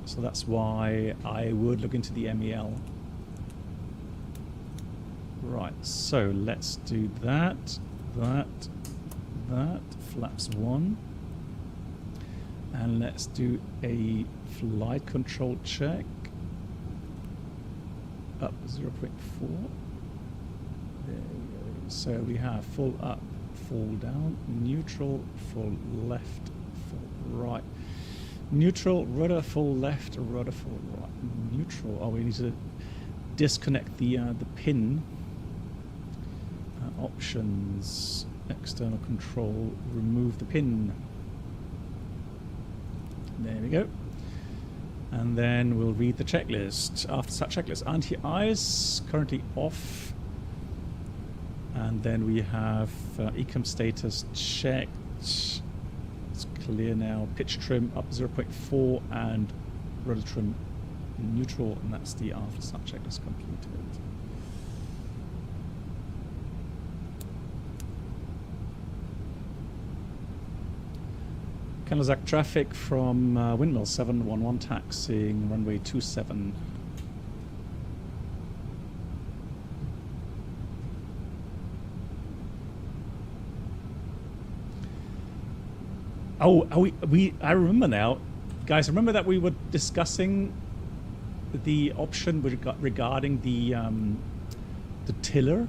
So that's why I would look into the MEL. Right, so let's do that, flaps 1. And let's do a flight control check. Up 0.4. There we go. So we have full up, full down, neutral, full left, full right. Neutral, rudder, full left, rudder, full right. Neutral. Oh, we need to disconnect the pin. Options, external control, remove the pin. There we go. And then we'll read the checklist. After such checklist, anti-ice currently off. And then we have ecom status checked. It's clear now. Pitch trim up 0.4 and rotor trim neutral, and that's the after such checklist completed. Kanazak traffic from windmill 711 taxiing runway 27. Oh, I remember now. Guys, remember that we were discussing the option regarding the tiller?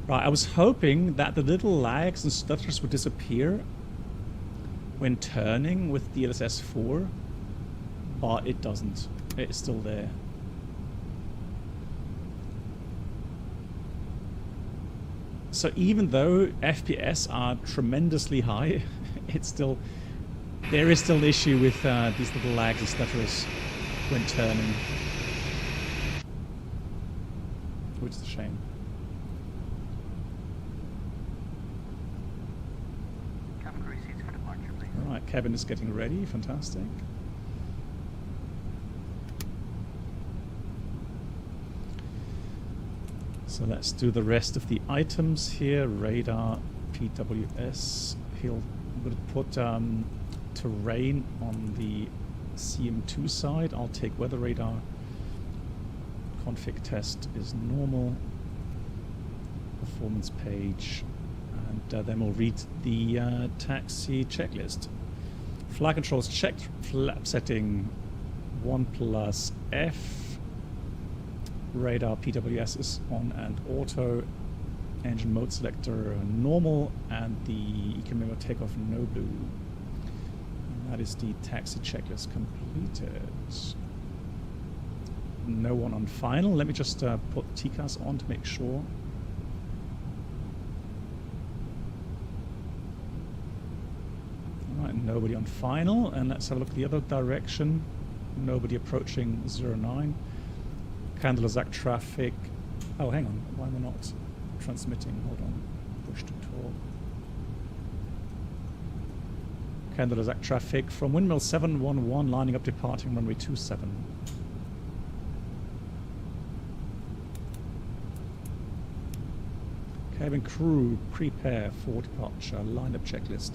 Right, I was hoping that the little lags and stutters would disappear when turning with DLSS 4, but it doesn't. It's still there. So even though FPS are tremendously high, there is still an issue with these little lags and stutters when turning, which is a shame. Cabin crew seats for departure, please. All right, cabin is getting ready. Fantastic. So let's do the rest of the items here. Radar, PWS. He'll put terrain on the CM2 side. I'll take weather radar. Config test is normal. Performance page. And then we'll read the taxi checklist. Flight controls checked. Flap setting 1+F. Radar PWS is on and auto. Engine mode selector normal, and the economic takeoff no blue. And that is the taxi checklist completed. No one on final. Let me just put TCAS on to make sure. Alright, nobody on final. And let's have a look at the other direction. Nobody approaching 09. Kandelazak traffic. Oh, hang on. Why am I not transmitting? Hold on. Push to talk. Kandelazak traffic from windmill 711 lining up departing runway 27. Cabin crew prepare for departure. Lineup checklist.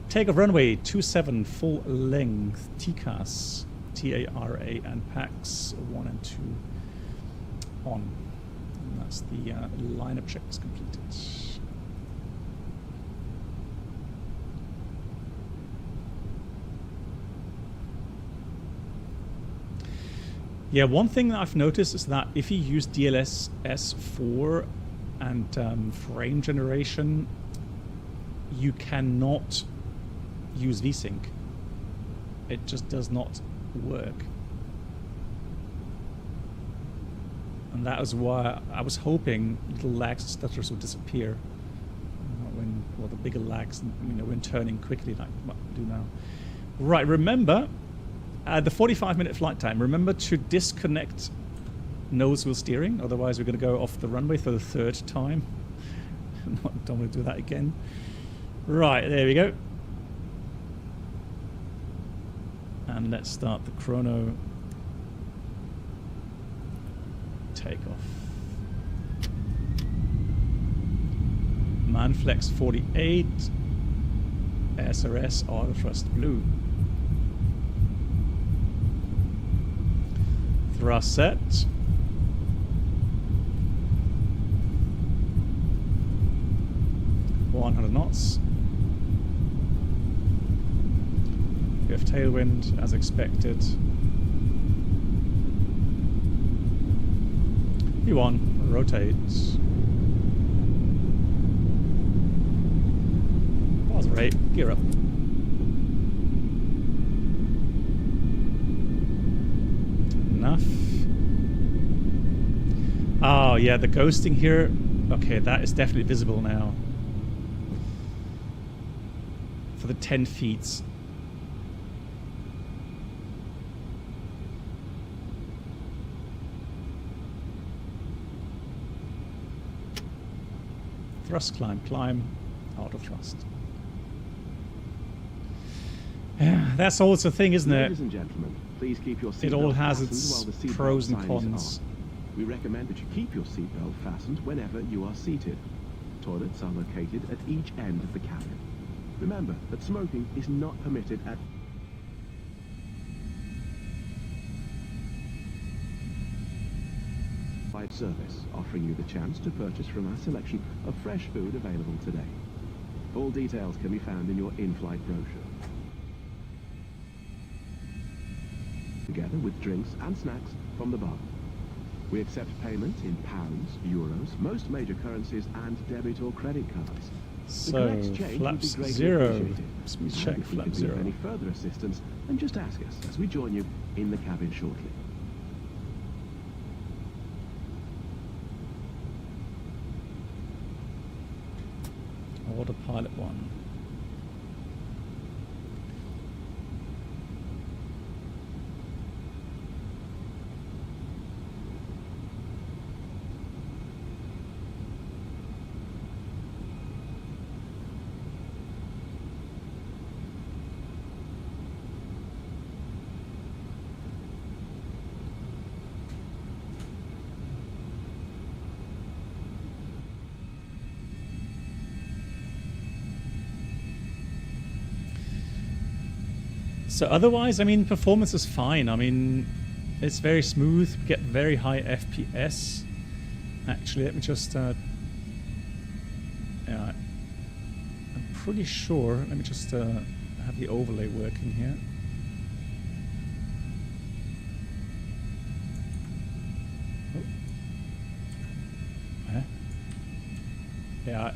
Takeoff runway 27 full length. TCAS, TARA and PAX 1 and 2 on. And that's the lineup checklist completed. Yeah, one thing that I've noticed is that if you use DLSS 4 and frame generation, you cannot use VSync. It just does not work. And that is why I was hoping little lags and stutters would disappear well, the bigger lags, when turning quickly like what we do now. Right, remember the 45-minute flight time. Remember to disconnect nose wheel steering, otherwise we're going to go off the runway for the third time. Don't want to do that again. Right, there we go. And let's start the chrono takeoff. Manflex 48, SRS auto thrust blue. Thrust set. (100 knots). We have tailwind as expected. E1, rotate. Pause rate, gear up. Enough. Oh yeah, the ghosting here. Okay, that is definitely visible now. for the 10 feet. Thrust, climb, auto thrust. Yeah, that's also a thing, isn't it? Ladies and gentlemen, please keep your It all seatbelt has fastened its while the seatbelt pros and sign is cons. on. We recommend that you keep your seatbelt fastened whenever you are seated. Toilets are located at each end of the cabin. Remember that smoking is not permitted at Flight Service, offering you the chance to purchase from our selection of fresh food available today. All details can be found in your in-flight brochure. Together with drinks and snacks from the bar. We accept payment in pounds, euros, most major currencies, and debit or credit cards. The So, correct change would be flaps greatly 0. appreciated. Smooth And check, if we flap could be 0. of any further assistance, then just ask us as we join you in the cabin shortly. Autopilot 1. So otherwise, I mean, performance is fine. I mean, it's very smooth. We get very high FPS. Actually, let me just... yeah, I'm pretty sure. Let me just have the overlay working here. Oh. Huh? Yeah,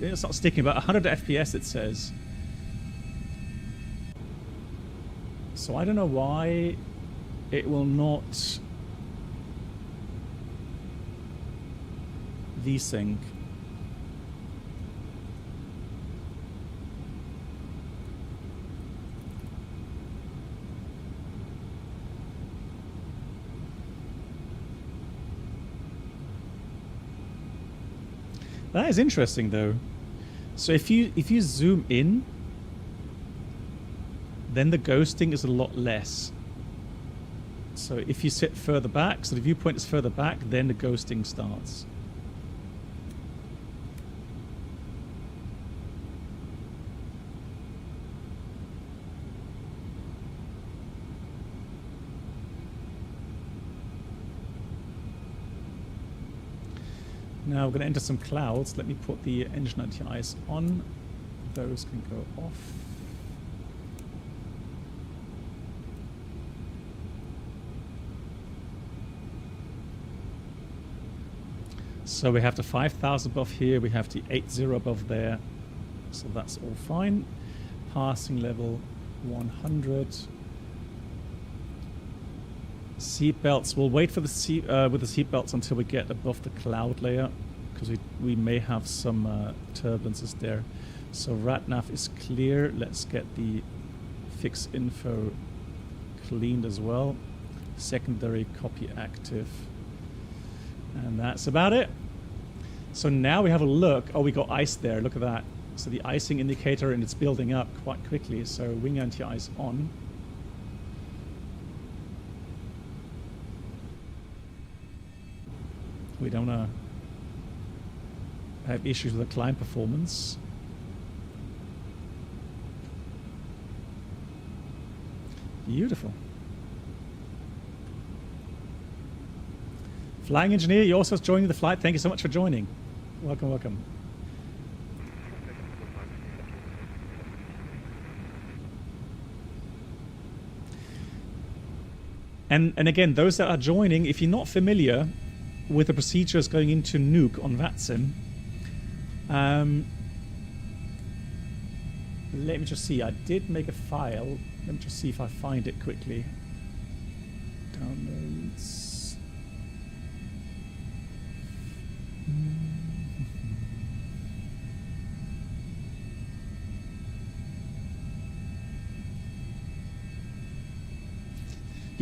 it's not sticking, but 100 FPS it says. So I don't know why it will not VSync. That is interesting though. So if you zoom in, then the ghosting is a lot less. So if you sit further back, so the viewpoint is further back, then the ghosting starts. Now we're going to enter some clouds. Let me put the engine anti-ice on. Those can go off. So we have the 5,000 above here, we have the 80 above there, so that's all fine. Passing level 100. Seatbelts, we'll wait for the with the seatbelts until we get above the cloud layer, because we may have some turbulences there. So RATNAV is clear. Let's get the fix info cleaned as well. Secondary copy active. And that's about it. So now we have a look. Oh, we got ice there. Look at that. So the icing indicator, and it's building up quite quickly. So wing anti-ice on. We don't want to have issues with the climb performance. Beautiful. Flying Engineer, you also joining the flight. Thank you so much for joining. Welcome, welcome. And again, those that are joining, if you're not familiar with the procedures going into Nuke on VATSIM, let me just see. I did make a file. Let me just see if I find it quickly. Downloads.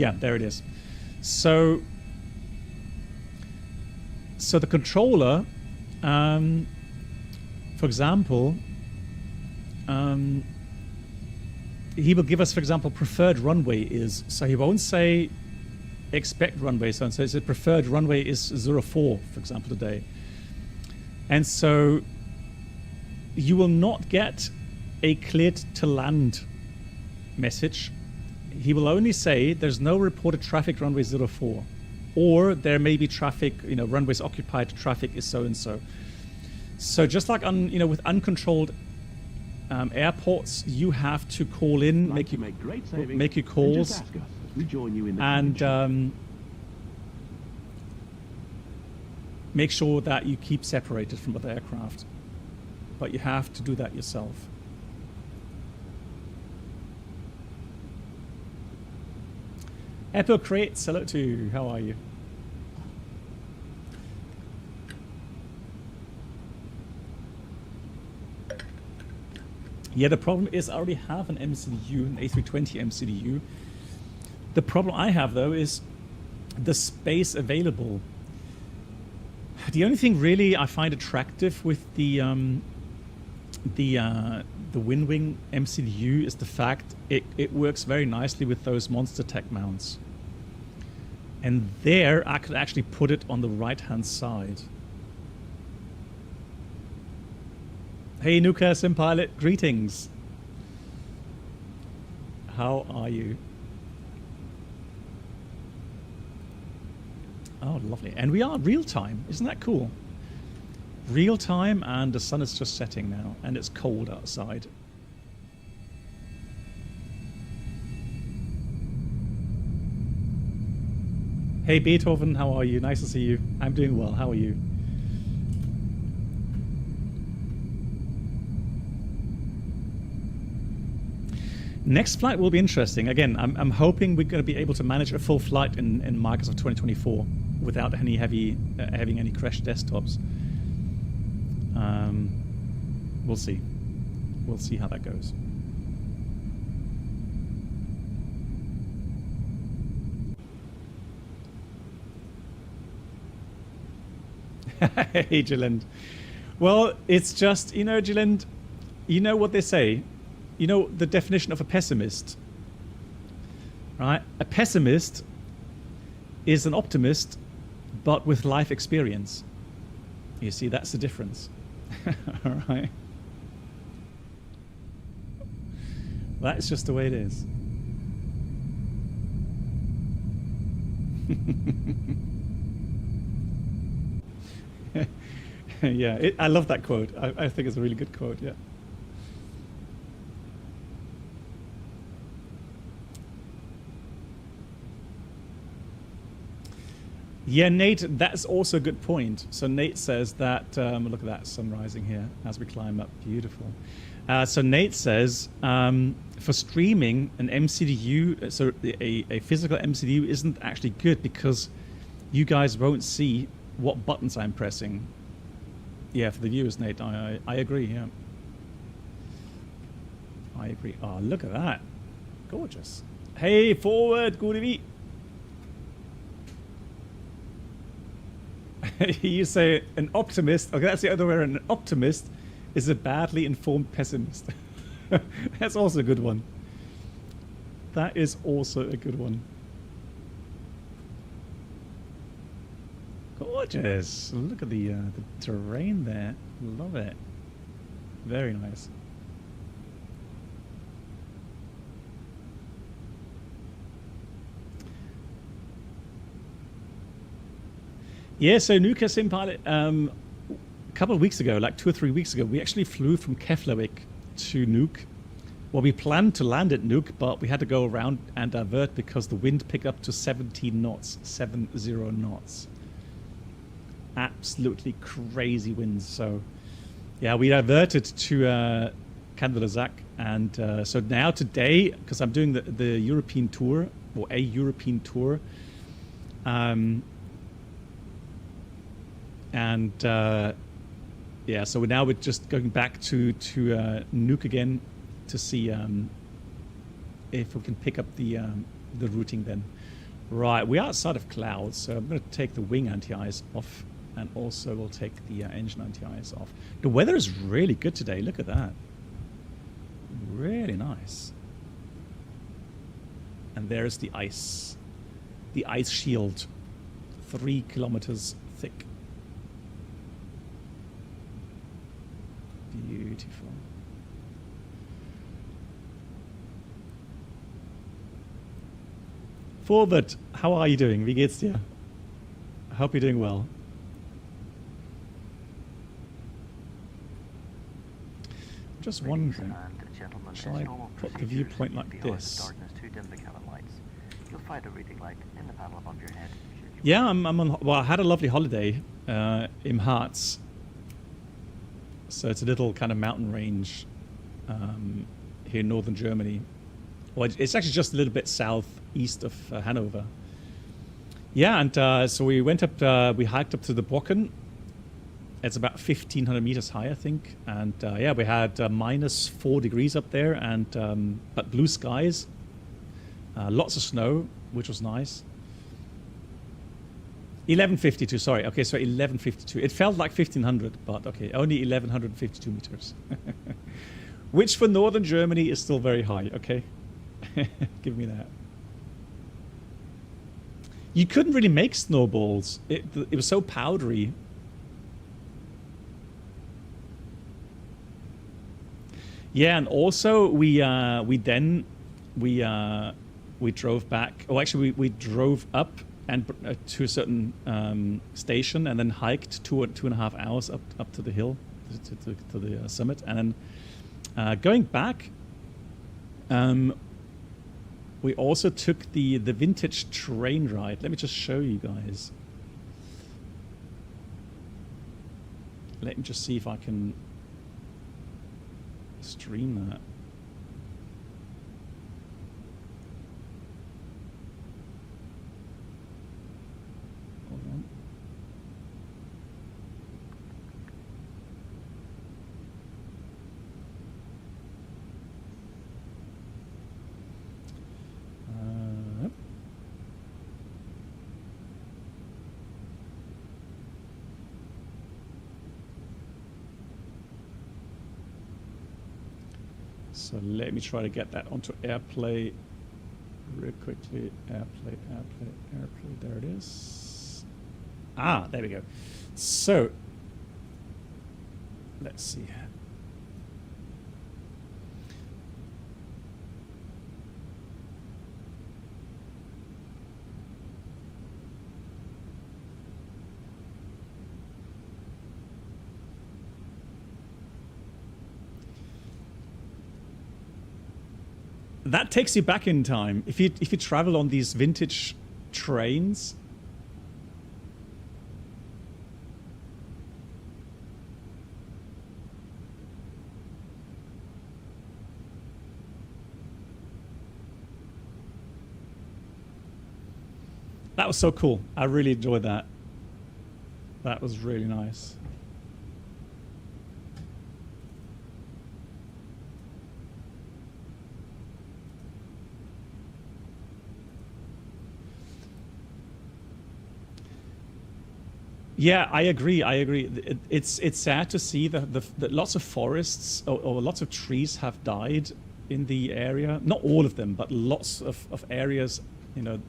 Yeah, there it is. So the controller, for example, he will give us, for example, preferred runway is. So he won't say expect runway, so it's a preferred runway is 04, for example, today. And so you will not get a cleared to land message. He will only say there's no reported traffic runway 04, or there may be traffic, runways occupied, traffic is so and so. So just like with uncontrolled airports, you have to call in, make your calls, and make sure that you keep separated from other aircraft. But you have to do that yourself. Apple Creates, hello to you. How are you? Yeah, the problem is I already have an MCDU, an A320 MCDU. The problem I have, though, is the space available. The only thing really I find attractive with the Winwing MCDU is the fact it works very nicely with those Monster Tech mounts. And there I could actually put it on the right-hand side. Hey Nuka Simpilot, greetings. How are you? Oh, lovely. And we are real time. Isn't that cool? Real time, and the sun is just setting now, and it's cold outside. Hey Beethoven, how are you? Nice to see you. I'm doing well. How are you? Next flight will be interesting. Again, I'm hoping we're going to be able to manage a full flight in Microsoft 2024 without any having any crashed desktops. We'll see. We'll see how that goes. Hey, Jillind. Well, it's just, Jillind, you know what they say. You know the definition of a pessimist, right? A pessimist is an optimist, but with life experience. You see, that's the difference. All right. That's just the way it is. Yeah, I love that quote. I think it's a really good quote, yeah. Yeah, Nate, that's also a good point. So Nate says that, look at that sun rising here as we climb up. Beautiful. So Nate says, for streaming, an MCDU, so a physical MCDU isn't actually good because you guys won't see what buttons I'm pressing. Yeah, for the viewers, Nate, I agree, yeah. I agree. Oh, look at that. Gorgeous. Hey, forward, good evening. You say an optimist. Okay, that's the other way around. An optimist is a badly informed pessimist. That's also a good one. That is also a good one. Gorgeous. Look at the terrain there. Love it. Very nice. Yeah, so Nuka Simpilot, a couple of weeks ago, like 2 or 3 weeks ago, we actually flew from Keflavik to Nuuk. Well, we planned to land at Nuuk, but we had to go around and divert because the wind picked up to 17 knots, 70 knots. Absolutely crazy winds. So, yeah, we diverted to Kandilazak, and so now today, because I'm doing the European tour, or a European tour, yeah, so now we're just going back to Nuuk again to see if we can pick up the the routing then. Right, we are outside of clouds, so I'm going to take the wing anti-ice off, and also we'll take the engine anti-ice off. The weather is really good today. Look at that. Really nice. And there's the ice. The ice shield. 3 kilometers thick. Beautiful. Forward, how are you doing? Wie geht's dir? I hope you're doing well. Just wondering, shall I put the viewpoint like this? You'll find a reading light in the panel above your head. Yeah, I'm on. Well, I had a lovely holiday in Harz. So it's a little kind of mountain range here in northern Germany. Well, it's actually just a little bit southeast of Hanover. Yeah, and so we went up. We hiked up to the Brocken. It's about 1,500 meters high, I think. And yeah, we had -4 degrees up there, and but blue skies. Lots of snow, which was nice. 1152, sorry. Okay, so 1152. It felt like 1,500, but okay, only 1,152 meters. Which for northern Germany is still very high, okay? Give me that. You couldn't really make snowballs. It was so powdery. Yeah, and also we drove back. Oh, actually, we drove up and to a certain station, and then hiked 2.5 hours up to the hill, to the summit, and then going back. We also took the vintage train ride. Let me just show you guys. Let me just see if I can stream that. Hold on. So let me try to get that onto AirPlay real quickly. AirPlay. There it is. Ah, there we go. So let's see. That takes you back in time. If you travel on these vintage trains, that was so cool. I really enjoyed that. That was really nice. Yeah, I agree. It's sad to see that lots of forests or lots of trees have died in the area. Not all of them, but lots of areas. You know,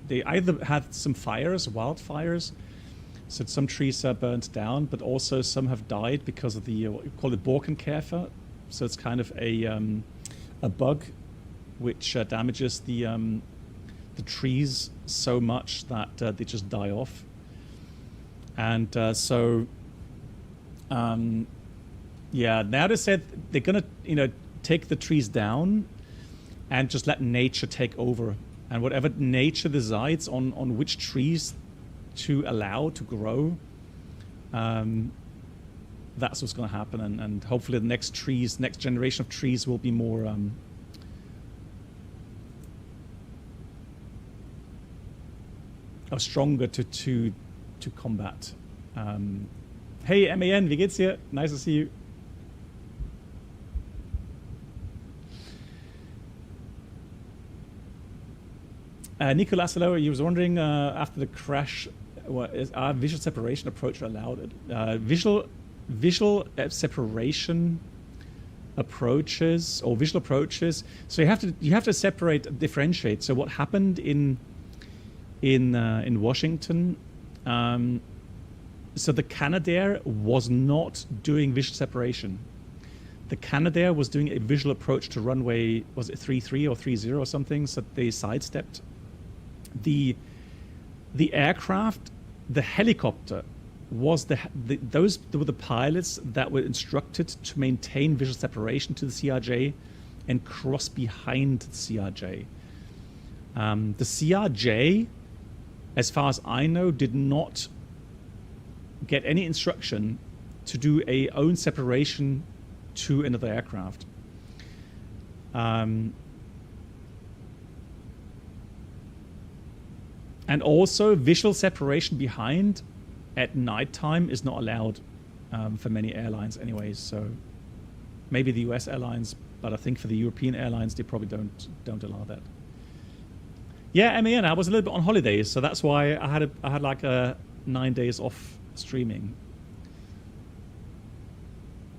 they either had some fires, wildfires, so some trees are burnt down, but also some have died because of the what you call it Borkenkäfer. So it's kind of a bug which damages the trees so much that they just die off. And yeah, now they said they're gonna, take the trees down and just let nature take over, and whatever nature decides on which trees to allow to grow, that's what's gonna happen, and hopefully the next generation of trees will be more stronger to combat. Hey MAN, wie geht's dir? Nice to see you. Nicolas, hello. You was wondering after the crash, what is our visual separation approach allowed? Visual separation approaches or visual approaches. So you have to separate, differentiate. So what happened in Washington? So the Canadair was not doing visual separation. The Canadair was doing a visual approach to runway, was it 33 or 30 or something? So they sidestepped. The aircraft, the helicopter, those were the pilots that were instructed to maintain visual separation to the CRJ and cross behind the CRJ. The CRJ, as far as I know, did not get any instruction to do a own separation to another aircraft. And also visual separation behind at nighttime is not allowed for many airlines anyways. So maybe the US airlines, but I think for the European airlines, they probably don't allow that. Yeah, MEN, I was a little bit on holidays, so that's why I had like 9 days off streaming.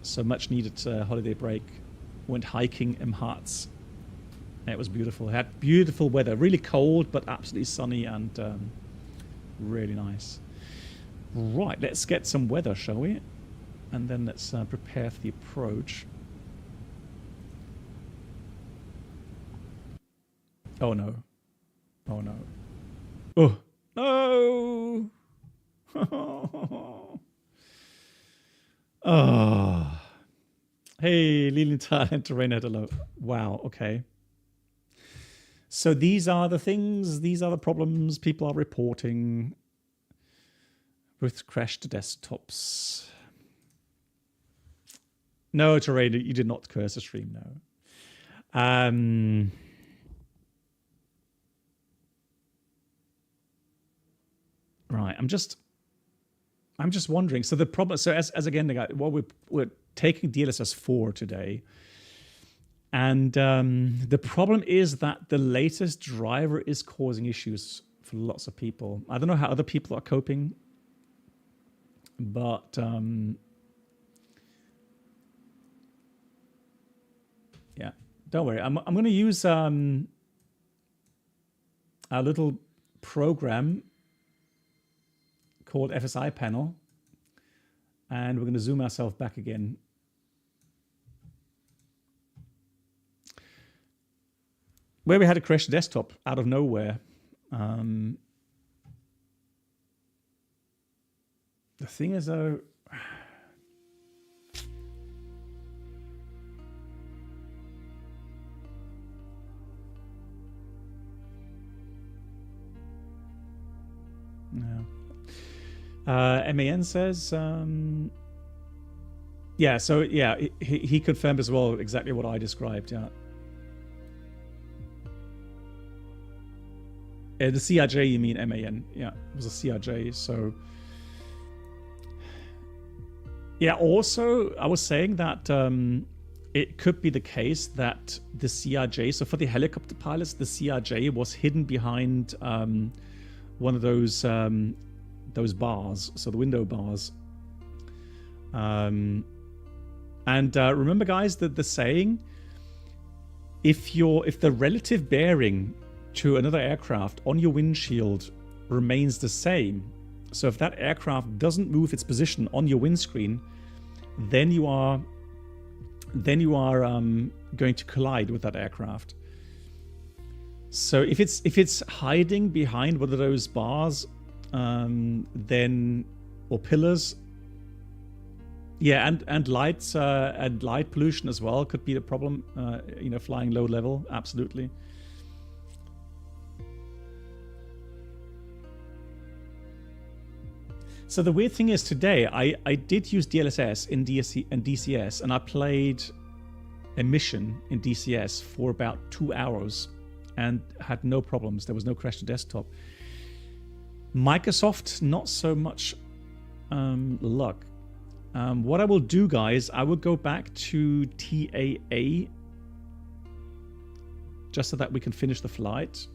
So much needed holiday break. Went hiking in Harz. It was beautiful. Had beautiful weather. Really cold, but absolutely sunny and really nice. Right, let's get some weather, shall we? And then let's prepare for the approach. Oh no. Oh no. Oh no! Oh. Hey, Lilienthal and Terrainer, hello. Wow, okay. So these are the things, these are the problems people are reporting with crashed desktops. No, Terrainer, you did not curse the stream, no. Right, I'm just wondering. So the problem, so as again, well, we're taking DLSS 4 today, and the problem is that the latest driver is causing issues for lots of people. I don't know how other people are coping, but yeah, don't worry. I'm going to use a little program called FSI panel, and we're going to zoom ourselves back again. Where we had a crashed desktop out of nowhere. The thing is though, no. MAN says, yeah, so yeah, he confirmed as well exactly what I described, yeah. The CRJ, you mean MAN, yeah, it was a CRJ, so. Yeah, also, I was saying that it could be the case that the CRJ, so for the helicopter pilots, the CRJ was hidden behind one of those bars, so the window bars. And remember, guys, that the saying, if the relative bearing to another aircraft on your windshield remains the same, so if that aircraft doesn't move its position on your windscreen, then you are going to collide with that aircraft. So if it's hiding behind one of those bars, then, or pillars, yeah, and lights and light pollution as well could be the problem. Flying low level, absolutely. So the weird thing is today, I did use DLSS in DCS, and I played a mission in DCS for about 2 hours and had no problems. There was no crash to desktop. Microsoft, not so much luck. What I will do, guys, I will go back to TAA just so that we can finish the flight.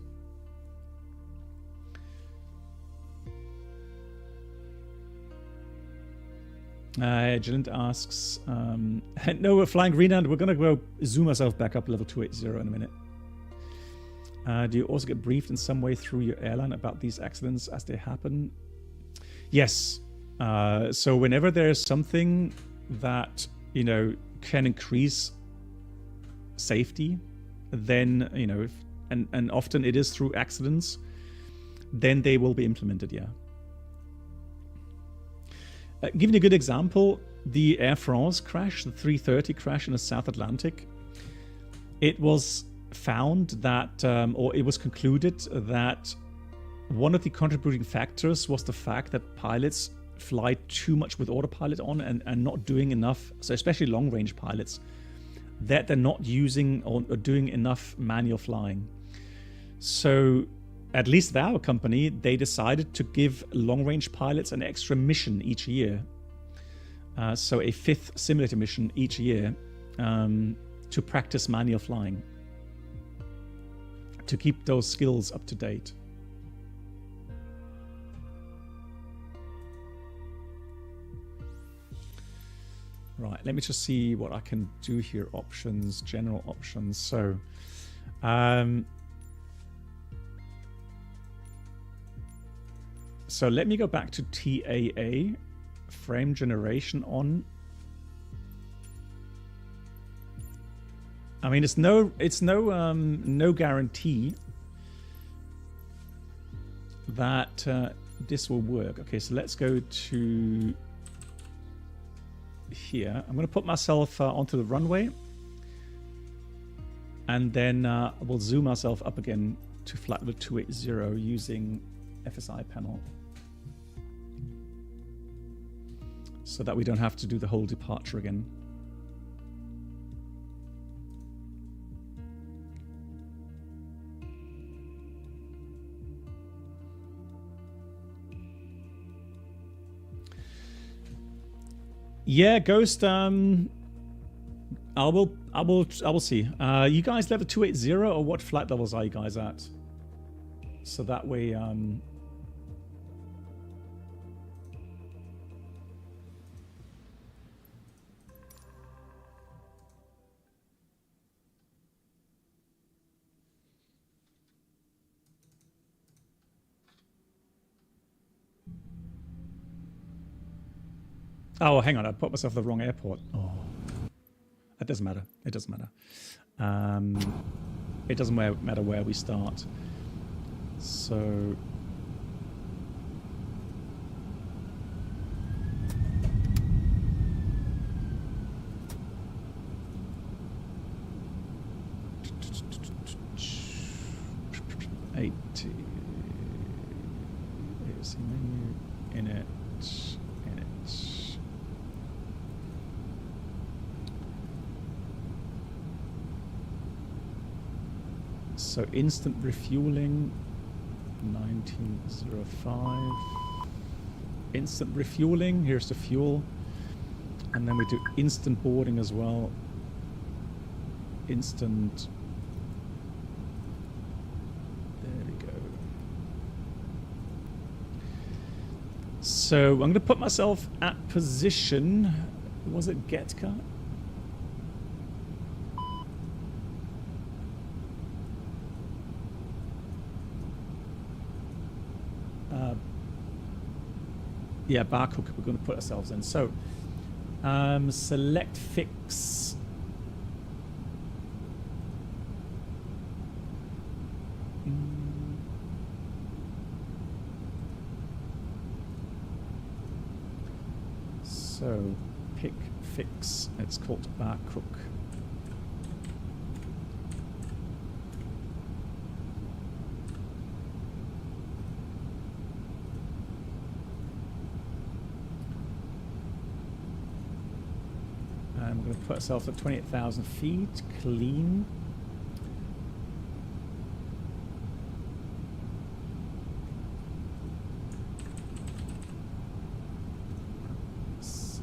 Jalint asks, no, flying Greenland, we're going to go zoom ourselves back up level 280 in a minute. Do you also get briefed in some way through your airline about these accidents as they happen? Yes. So whenever there's something that, you know, can increase safety, then, you know, and often it is through accidents, then they will be implemented, yeah. Giving you a good example, the Air France crash, the 330 crash in the South Atlantic, it was found that, or it was concluded that one of the contributing factors was the fact that pilots fly too much with autopilot on and not doing enough, so especially long-range pilots, that they're not using or doing enough manual flying. So at least our company, they decided to give long-range pilots an extra mission each year. So a 5th simulator mission each year to practice manual flying, to keep those skills up to date. Right, let me just see what I can do here. Options, general options. So, so let me go back to TAA, frame generation on. I mean, it's no guarantee that this will work. Okay, so let's go to here. I'm going to put myself onto the runway, and then we'll zoom ourselves up again to flight level 280 using FSI panel, so that we don't have to do the whole departure again. Yeah, Ghost. I will see. You guys level 280, or what flight levels are you guys at? So that way, oh, hang on, I put myself at the wrong airport. Oh. It doesn't matter. It doesn't matter. It doesn't matter where we start. So... Here's the menu. In it. So instant refueling, 1905. Instant refueling, here's the fuel. And then we do instant boarding as well. Instant. There we go. So I'm going to put myself at position. Was it Getka? Yeah, Barcook we're going to put ourselves in. So, select fix. So, pick fix. It's called Barcook. And we're going to put ourselves at 28,000 feet, clean. So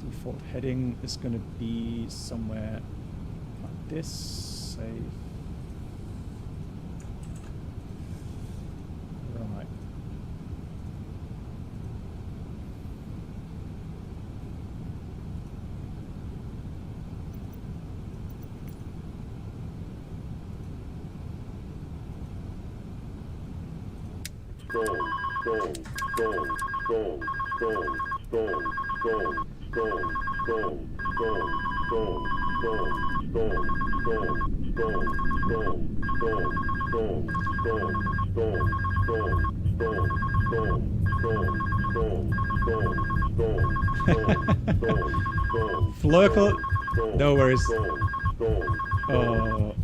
default heading is going to be somewhere like this. Save. Right. Flurkle. No worries. Oh.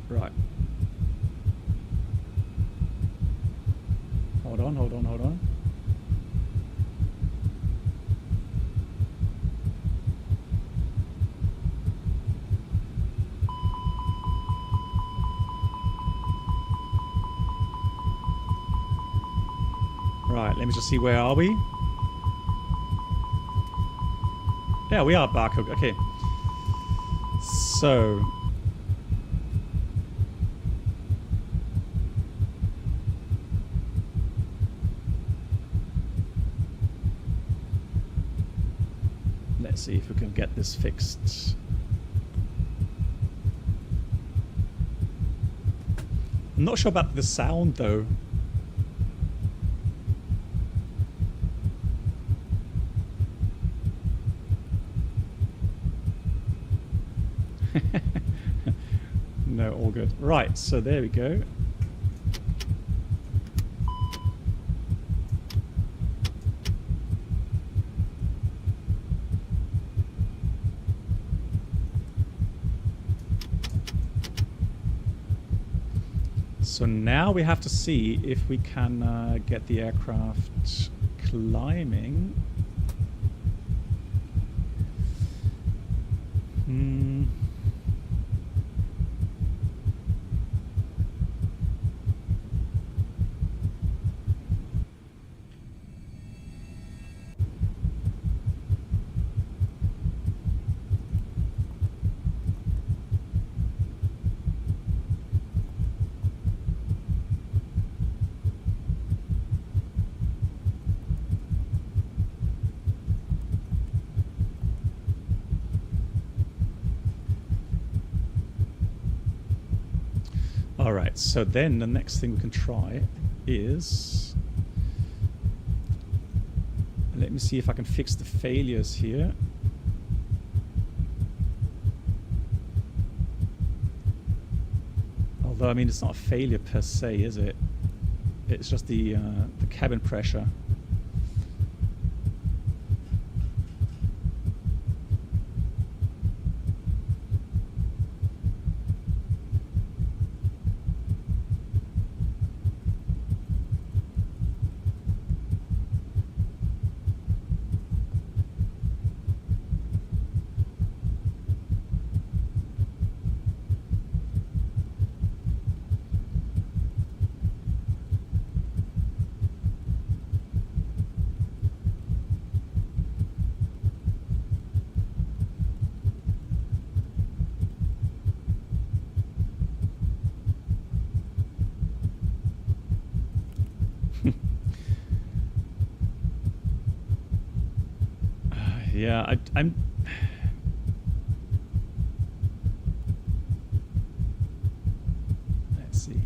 Right. Hold on, hold on, hold on. Right, let me just see, where are we? Yeah, we are Barcook. Okay. So. Let's see if we can get this fixed. I'm not sure about the sound though. No, all good. Right, so there we go. So now we have to see if we can get the aircraft climbing. Alright, so then the next thing we can try is... Let me see if I can fix the failures here. Although, I mean, it's not a failure per se, is it? It's just the cabin pressure. Yeah, I'm... Let's see.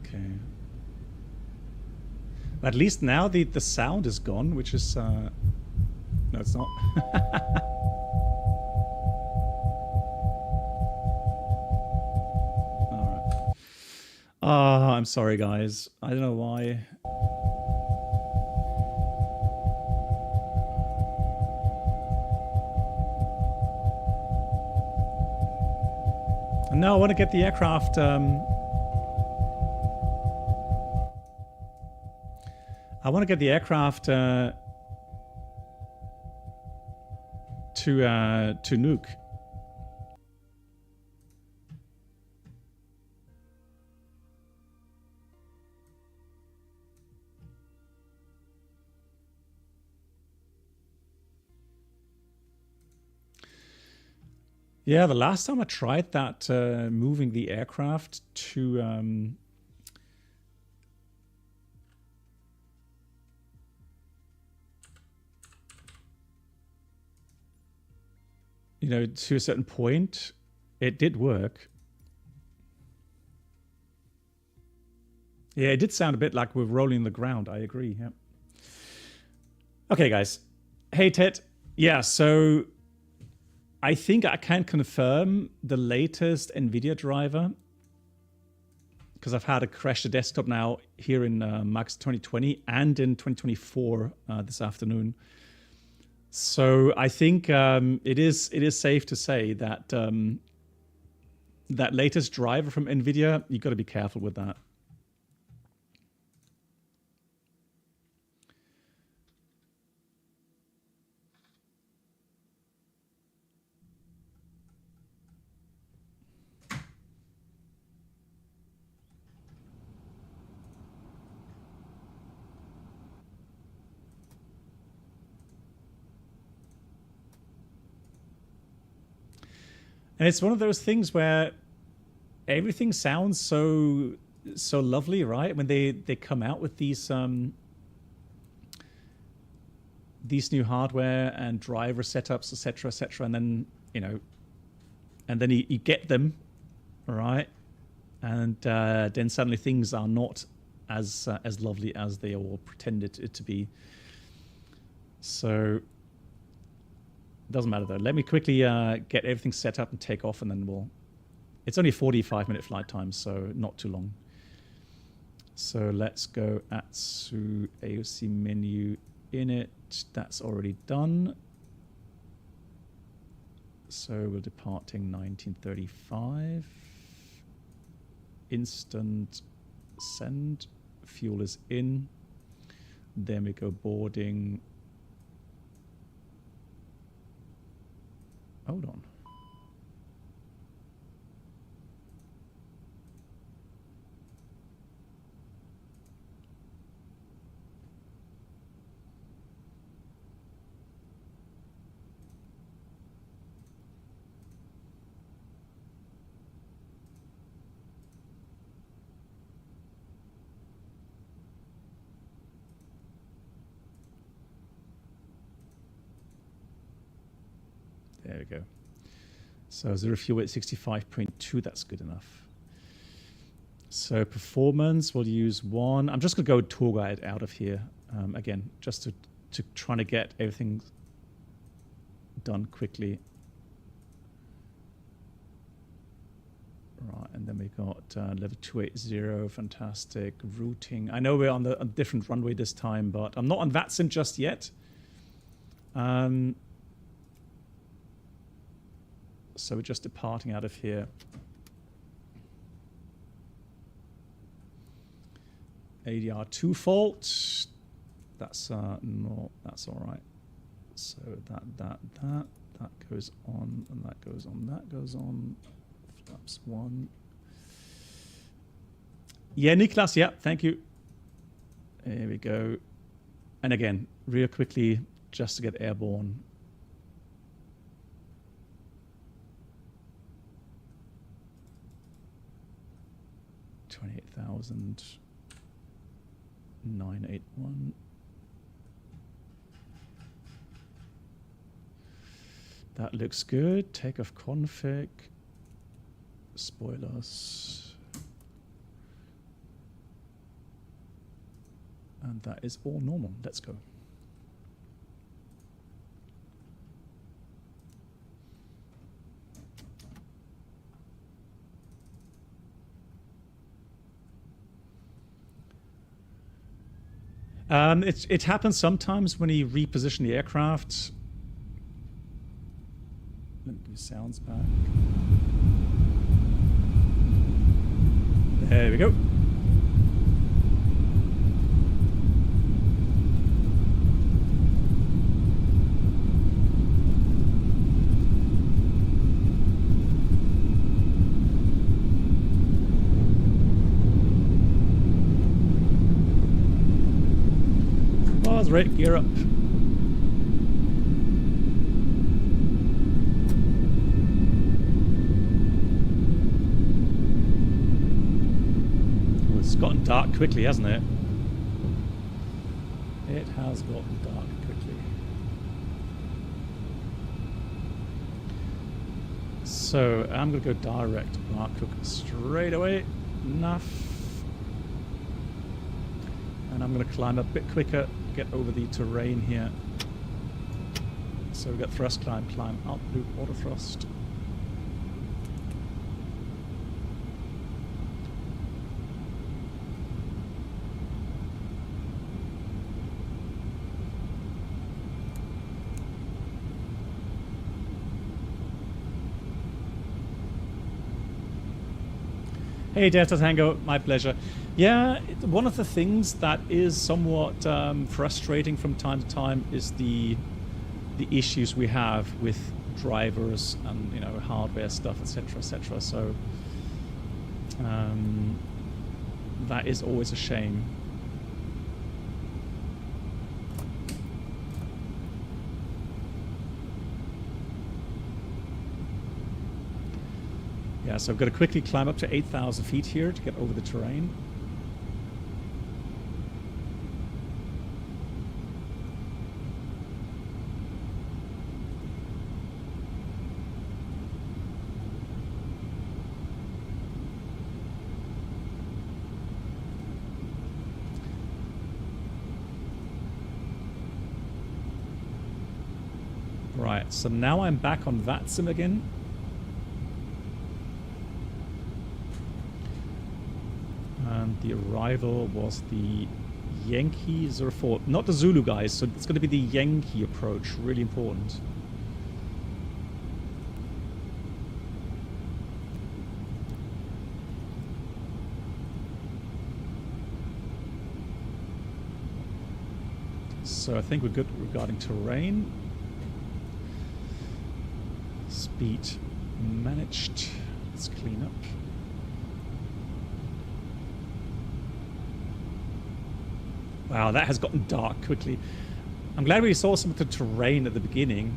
Okay. At least now the sound is gone, which is no, it's not. All right. I'm sorry, guys. I don't know why. No, I want to get the aircraft. I want to get the aircraft to nuke. Yeah, the last time I tried that, moving the aircraft to you know, to a certain point, it did work. Yeah, it did sound a bit like we're rolling the ground. I agree. Yeah. Okay, guys. Hey, Ted. Yeah, so I think I can confirm the latest NVIDIA driver because I've had a crash the desktop now here in Max 2020 and in 2024 this afternoon. So I think it is safe to say that that latest driver from NVIDIA, you've got to be careful with that. And it's one of those things where everything sounds so lovely, right? When they come out with these new hardware and driver setups, etc., and then you get them, right? And then suddenly things are not as lovely as they all pretended it to be. So doesn't matter though. Let me quickly get everything set up and take off, and then we'll. It's only 45-minute flight time, so not too long. So let's go Atsu AOC menu init. That's already done. So we're departing 1935. Instant send. Fuel is in. Then we go boarding. Hold on. There we go. So zero fuel at 65.2, that's good enough. So performance, we'll use 1. I'm just going to go tour guide out of here. Again, just to try to get everything done quickly. Right, and then we got level 280, fantastic. Routing. I know we're on a different runway this time, but I'm not on VATSIM just yet. So we're just departing out of here. ADR2 fault. That's no, that's all right. So that goes on, and that goes on, that goes on. Flaps 1. Yeah, Niklas, yeah, thank you. There we go. And again, real quickly, just to get airborne. $28,981. That looks good. Takeoff config. Spoilers. And that is all normal. Let's go. It happens sometimes when you reposition the aircraft. Let me do sounds back. There we go. Charles, right, gear up. Well, it's gotten dark quickly, hasn't it? It has gotten dark quickly. So I'm going to go direct Barcook straight away. Enough. And I'm going to climb a bit quicker, get over the terrain here. So we've got thrust, climb, up, loop, auto thrust. Hey, Delta Tango, my pleasure. Yeah, one of the things that is somewhat frustrating from time to time is the issues we have with drivers and, you know, hardware stuff, etc., etc. So that is always a shame. Yeah, so I've got to quickly climb up to 8,000 feet here to get over the terrain. Right, so now I'm back on VATSIM again. And the arrival was the Yankee 04, not the Zulu guys, so it's going to be the Yankee approach, really important. So I think we're good regarding terrain. Speed managed. Let's clean up. Wow, that has gotten dark quickly. I'm glad we saw some of the terrain at the beginning.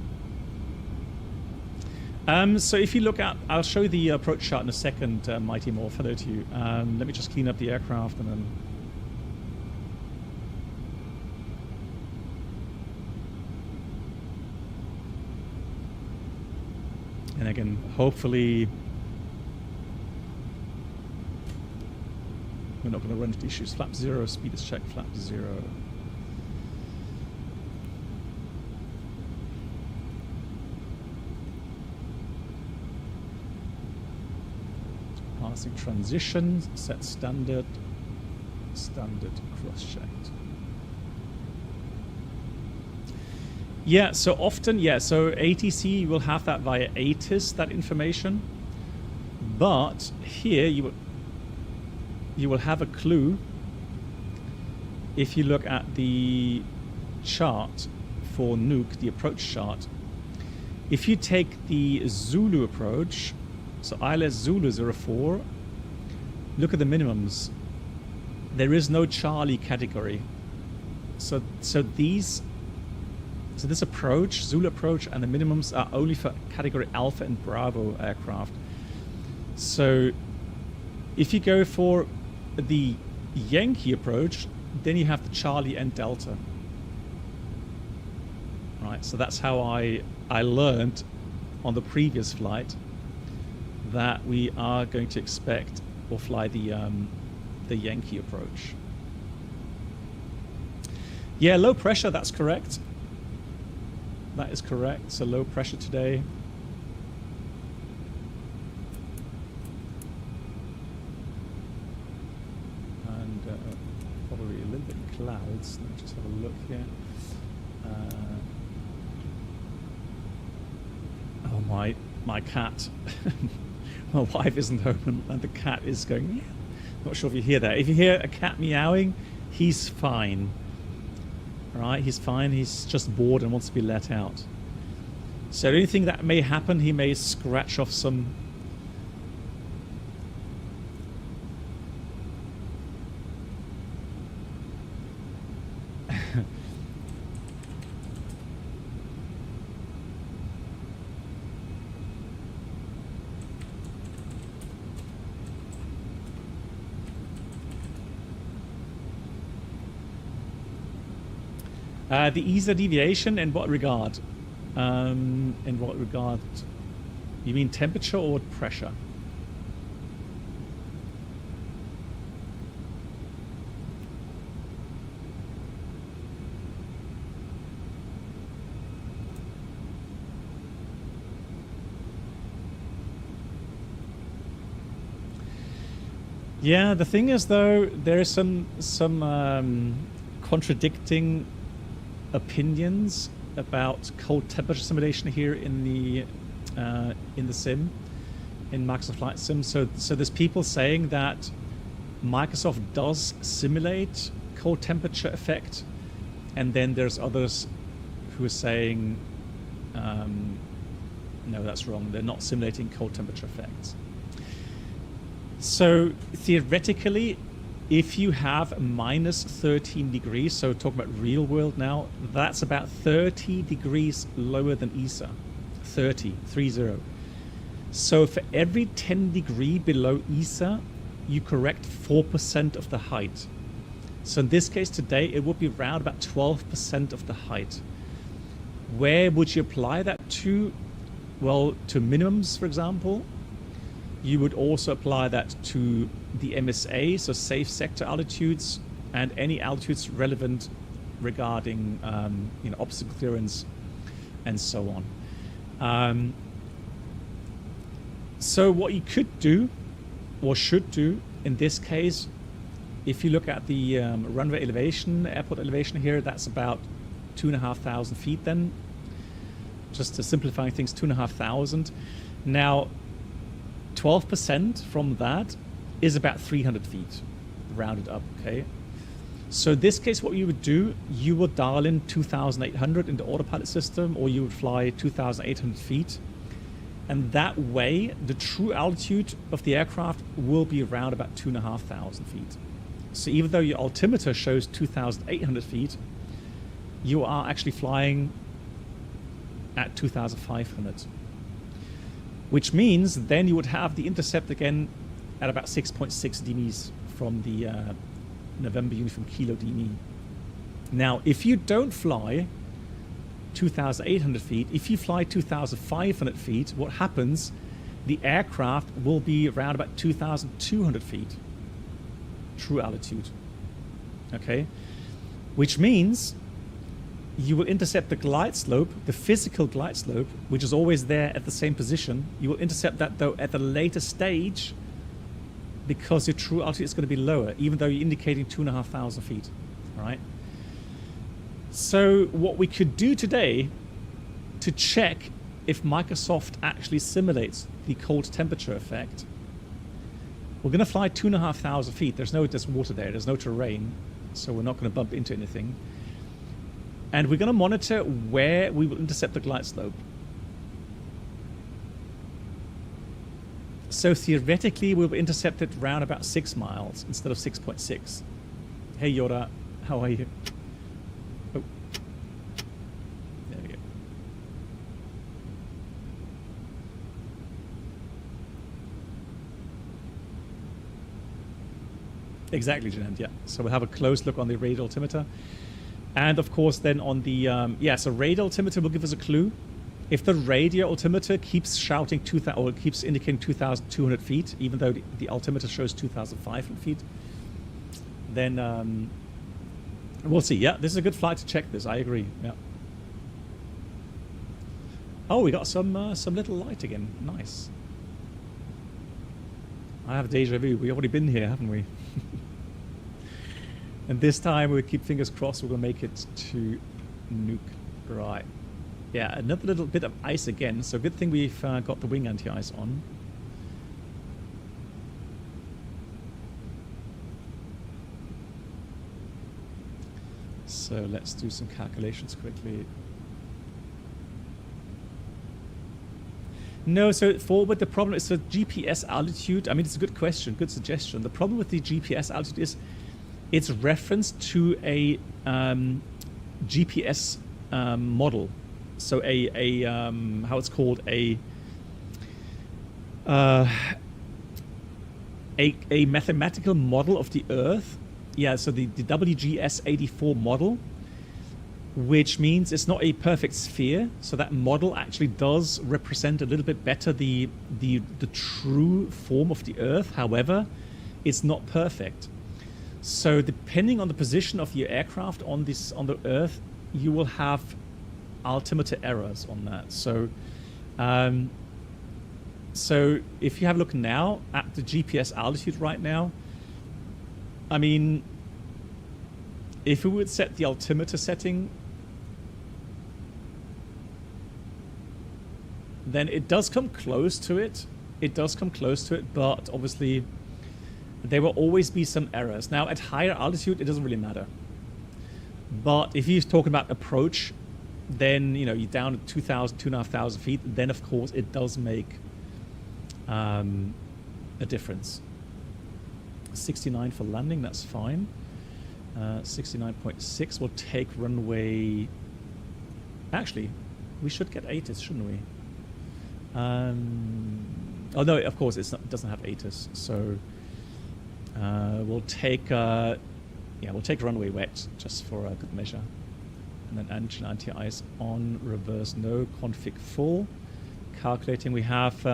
So if you look at, I'll show you the approach chart in a second, Mighty Morph. Hello to you. Let me just clean up the aircraft and then... And again, hopefully... We're not going to run into issues. Flap 0, speed is checked, flap 0. Passing transitions, set standard, standard cross-checked. Yeah, so often, yeah, so ATC will have that via ATIS, that information. But here you will have a clue if you look at the chart for Nuke, the approach chart. If you take the Zulu approach, so ILS Zulu 04, look at the minimums. There is no Charlie category. So this approach, Zulu approach, and the minimums are only for category Alpha and Bravo aircraft. So if you go for the Yankee approach, then you have the Charlie and Delta. Right, so that's how I learned on the previous flight that we are going to expect or fly the Yankee approach. Yeah, low pressure, that's correct. That is correct, so low pressure today. Probably a little bit of clouds. Let me just have a look here. Oh, my cat. My wife isn't home and the cat is going, yeah. Not sure if you hear that. If you hear a cat meowing, he's fine. Alright, he's fine. He's just bored and wants to be let out. So anything that may happen, he may scratch off some... The ESA deviation in what regard? In what regard? You mean temperature or pressure? Yeah, the thing is though, there is some contradicting opinions about cold temperature simulation here in the sim, in Microsoft Flight Sim. So there's people saying that Microsoft does simulate cold temperature effect, and then there's others who are saying no, that's wrong. They're not simulating cold temperature effects. So theoretically, if you have minus 13 degrees, so talking about real world now, that's about 30 degrees lower than ESA. 30. So for every 10 degree below ESA, you correct 4% of the height. So in this case today, it would be around about 12% of the height. Where would you apply that to? Well, to minimums, for example. You would also apply that to the MSA, so safe sector altitudes, and any altitudes relevant regarding obstacle clearance and so on. So what you could do, or should do in this case, if you look at the runway elevation, airport elevation here, that's about 2,500 feet then. Just to simplify things, 2,500. Now, 12% from that is about 300 feet, rounded up, okay? So in this case, what you would do, you would dial in 2,800 in the autopilot system, or you would fly 2,800 feet. And that way, the true altitude of the aircraft will be around about 2,500 feet. So even though your altimeter shows 2,800 feet, you are actually flying at 2,500. Which means then you would have the intercept again at about 6.6 dMs from the November Uniform Kilo DME. Now, if you don't fly 2,800 feet, if you fly 2,500 feet, what happens? The aircraft will be around about 2,200 feet, true altitude. Okay? Which means you will intercept the glide slope, the physical glide slope, which is always there at the same position. You will intercept that though at a later stage, because your true altitude is going to be lower, even though you're indicating 2,500 feet, right? So what we could do today to check if Microsoft actually simulates the cold temperature effect, we're going to fly 2,500 feet. There's water there, there's no terrain, so we're not going to bump into anything. And we're going to monitor where we will intercept the glide slope. So theoretically, we'll intercept it around about 6 miles instead of 6.6. Hey Yoda, how are you? Oh. There we go. Exactly, Janand, yeah. So we'll have a close look on the radar altimeter. And of course, then on the so radar altimeter will give us a clue. If the radio altimeter keeps shouting 2,000 or keeps indicating 2,200 feet, even though the altimeter shows 2,500 feet, then we'll see. Yeah, this is a good flight to check this. I agree. Yeah. Oh, we got some little light again. Nice. I have deja vu. We've already been here, haven't we? And this time we keep fingers crossed we're going to make it to Nuuk. Right. Yeah, another little bit of ice again. So good thing we've got the wing anti-ice on. So let's do some calculations quickly. No, so forward, the problem is the GPS altitude. I mean, it's a good question, good suggestion. The problem with the GPS altitude is it's referenced to a GPS model. So how it's called, a mathematical model of the Earth. Yeah, so the WGS-84 model. which means it's not a perfect sphere. So that model actually does represent a little bit better the true form of the Earth. However, it's not perfect. So depending on the position of your aircraft on the Earth, you will have altimeter errors on that. So, so if you have a look now at the GPS altitude right now, I mean, if we would set the altimeter setting, then it does come close to it. It does come close to it, but obviously there will always be some errors. Now, at higher altitude, it doesn't really matter. But if you're talking about approach, then, you know, you're down to 2,000, 2,500 feet, then of course it does make a difference. 69 for landing, that's fine. 69.6 will take runway. Actually, we should get ATIS, shouldn't we? Oh no, of course it doesn't have ATIS, so we'll take we'll take runway wet just for a good measure, and then engine anti-ice on, reverse no, config full. Calculating, we have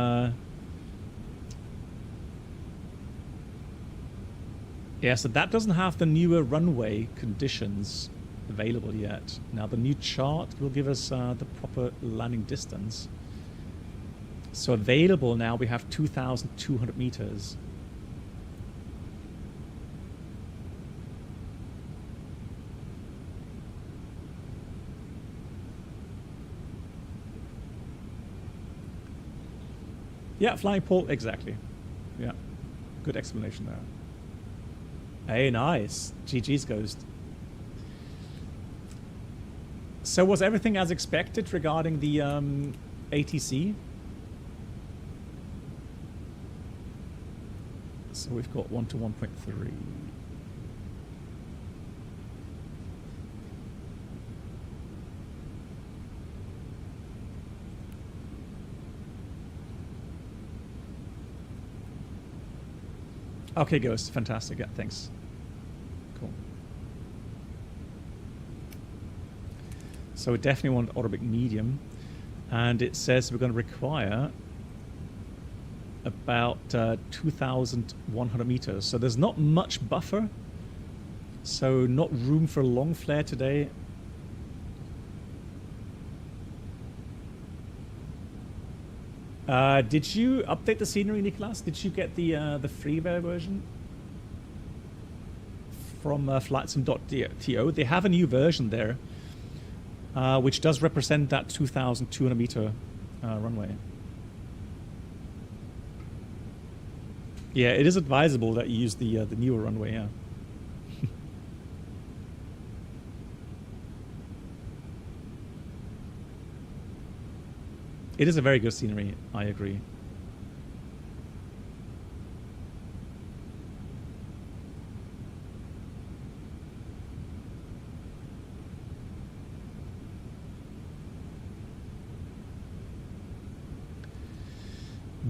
yeah, so that doesn't have the newer runway conditions available yet. Now the new chart will give us the proper landing distance. So available now, we have 2,200 meters. Yeah, flying pole, exactly. Yeah, good explanation there. Hey, nice. GG's Ghost. So was everything as expected regarding the ATC? So we've got 1 to 1.3. Okay, Ghost, fantastic. Yeah, thanks. Cool. So we definitely want automatic medium, and it says we're going to require about 2,100 meters. So there's not much buffer. So not room for a long flare today. Did you update the scenery, Nicholas? Did you get the freeware version from flightsim.to? They have a new version there, which does represent that 2,200 meter runway. Yeah, it is advisable that you use the newer runway. Yeah. It is a very good scenery, I agree.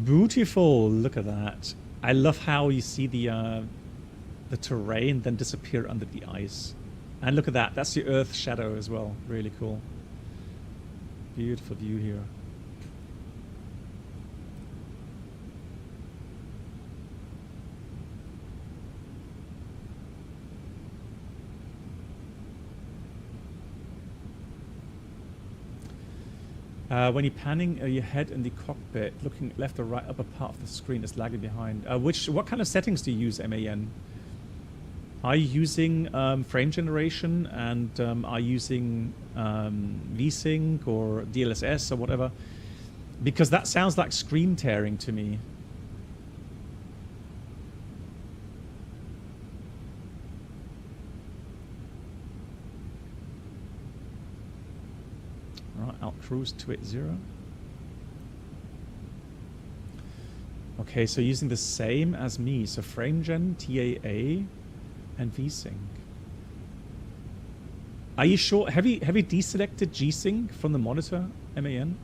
Beautiful, look at that. I love how you see the terrain then disappear under the ice. And look at that, that's the Earth shadow as well, really cool. Beautiful view here. When you're panning your head in the cockpit, looking left or right, upper part of the screen is lagging behind. What kind of settings do you use, MAN? Are you using frame generation, and are you using VSync or DLSS or whatever? Because that sounds like screen tearing to me. Right, Alt Cruise 280. Okay, so using the same as me. So frame gen, TAA, and VSync. Are you sure? Have you deselected G-Sync from the monitor, MAN?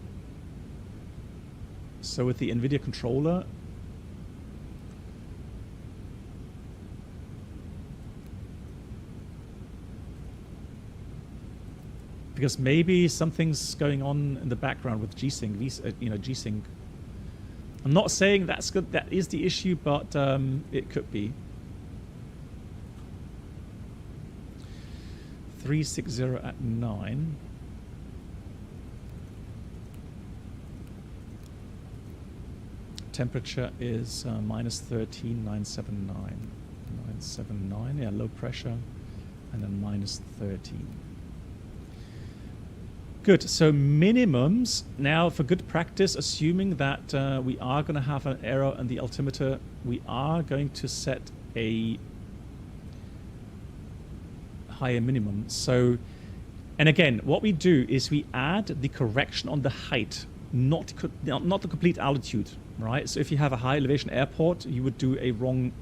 So with the NVIDIA controller. because maybe something's going on in the background with G-Sync, G-Sync. I'm not saying that's good, that is the issue, but it could be. 360 at 9. Temperature is minus 13, 979. 979, yeah, low pressure, and then minus 13. Good, so minimums. Now for good practice, assuming that we are going to have an error in the altimeter, we are going to set a higher minimum. So, and again, what we do is we add the correction on the height, not the complete altitude, right? So if you have a high elevation airport, you would do a wrong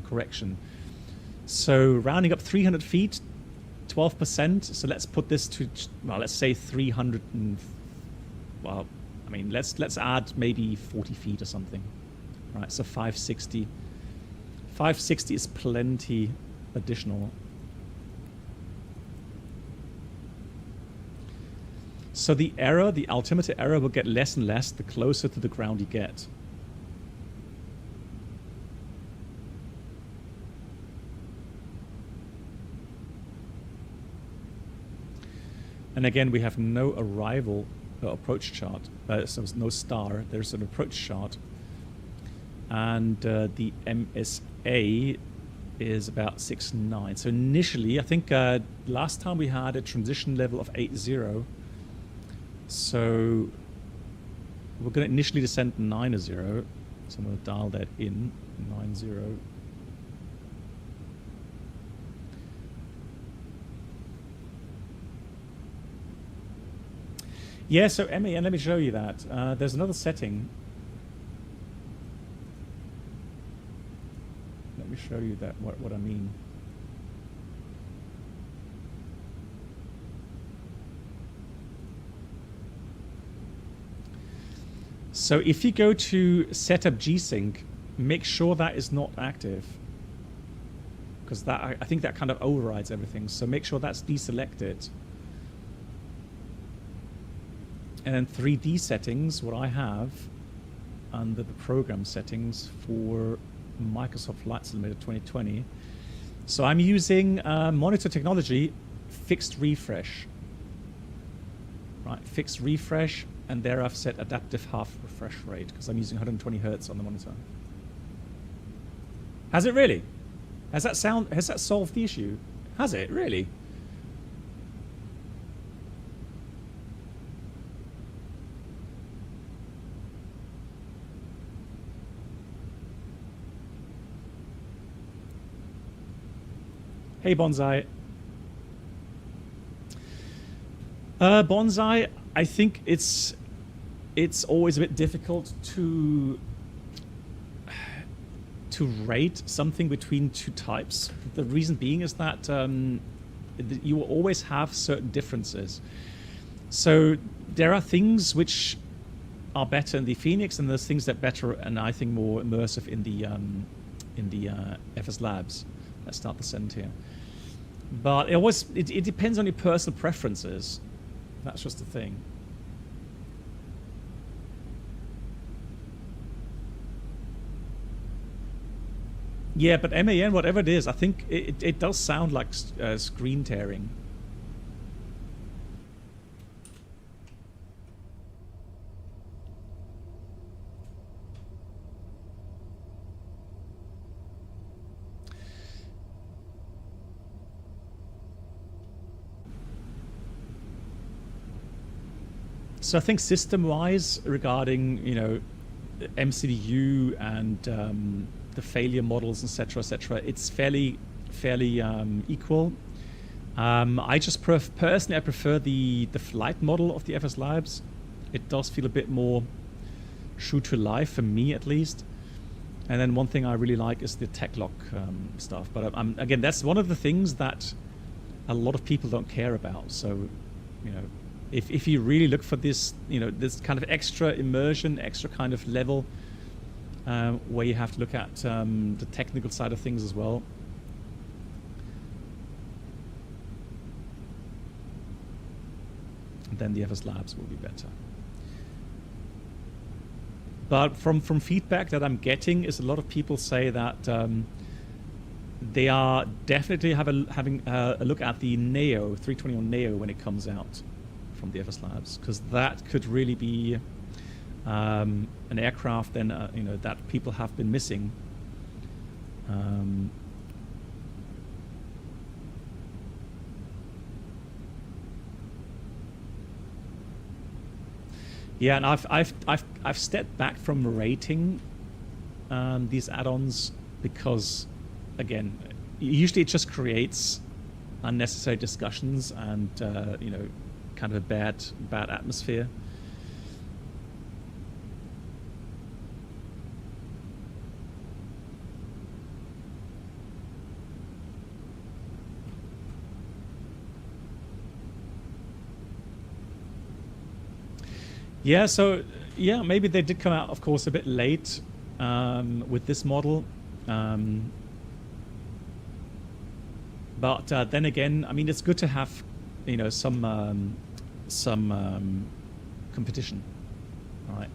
correction. So rounding up 300 feet, 12%. So let's put this to, well, let's say 300 and, well, I mean, let's add maybe 40 feet or something, right? So 560. 560 is plenty additional. So the error, the altimeter error, will get less and less the closer to the ground you get. And again, we have no arrival approach chart. So there's no star. There's an approach chart. And the MSA is about 6.9. So initially, I think last time we had a transition level of 8.0. So we're going to initially descend 9.0. So I'm going to dial that in, 9.0. Yeah, so MAN, let me show you that. There's another setting. Let me show you that, what I mean. So if you go to setup G-Sync, make sure that is not active, because that I think that kind of overrides everything. So make sure that's deselected. And then 3D settings, what I have under the program settings for Microsoft Flight Simulator 2020. So I'm using monitor technology, fixed refresh. Right, fixed refresh. And there I've set adaptive half refresh rate because I'm using 120 Hertz on the monitor. Has it really? Has that solved the issue? Has it really? Hey Bonsai. Bonsai, I think it's always a bit difficult to rate something between two types. The reason being is that you will always have certain differences. So there are things which are better in the Phoenix, and there's things that are better and I think more immersive in the FS Labs. Let's start the send here. But it depends on your personal preferences. That's just the thing. Yeah, but MAN, whatever it is, I think it does sound like screen tearing. So I think system-wise, regarding MCDU and the failure models, etc., it's fairly equal. I just personally I prefer the flight model of the FS Labs. It does feel a bit more true to life for me, at least. And then one thing I really like is the TechLock stuff. But again, that's one of the things that a lot of people don't care about. So, if you really look for this, this kind of extra immersion, extra kind of level, where you have to look at the technical side of things as well. then the FS Labs will be better. But from feedback that I'm getting is a lot of people say that they are definitely having a look at the Neo 321 Neo when it comes out from the FS Labs, because that could really be an aircraft then that people have been missing. Yeah, and I've stepped back from rating these add-ons because, again, usually it just creates unnecessary discussions and kind of a bad atmosphere. Yeah, so yeah, maybe they did come out, of course, a bit late with this model. But then again, I mean, it's good to have, some competition, right?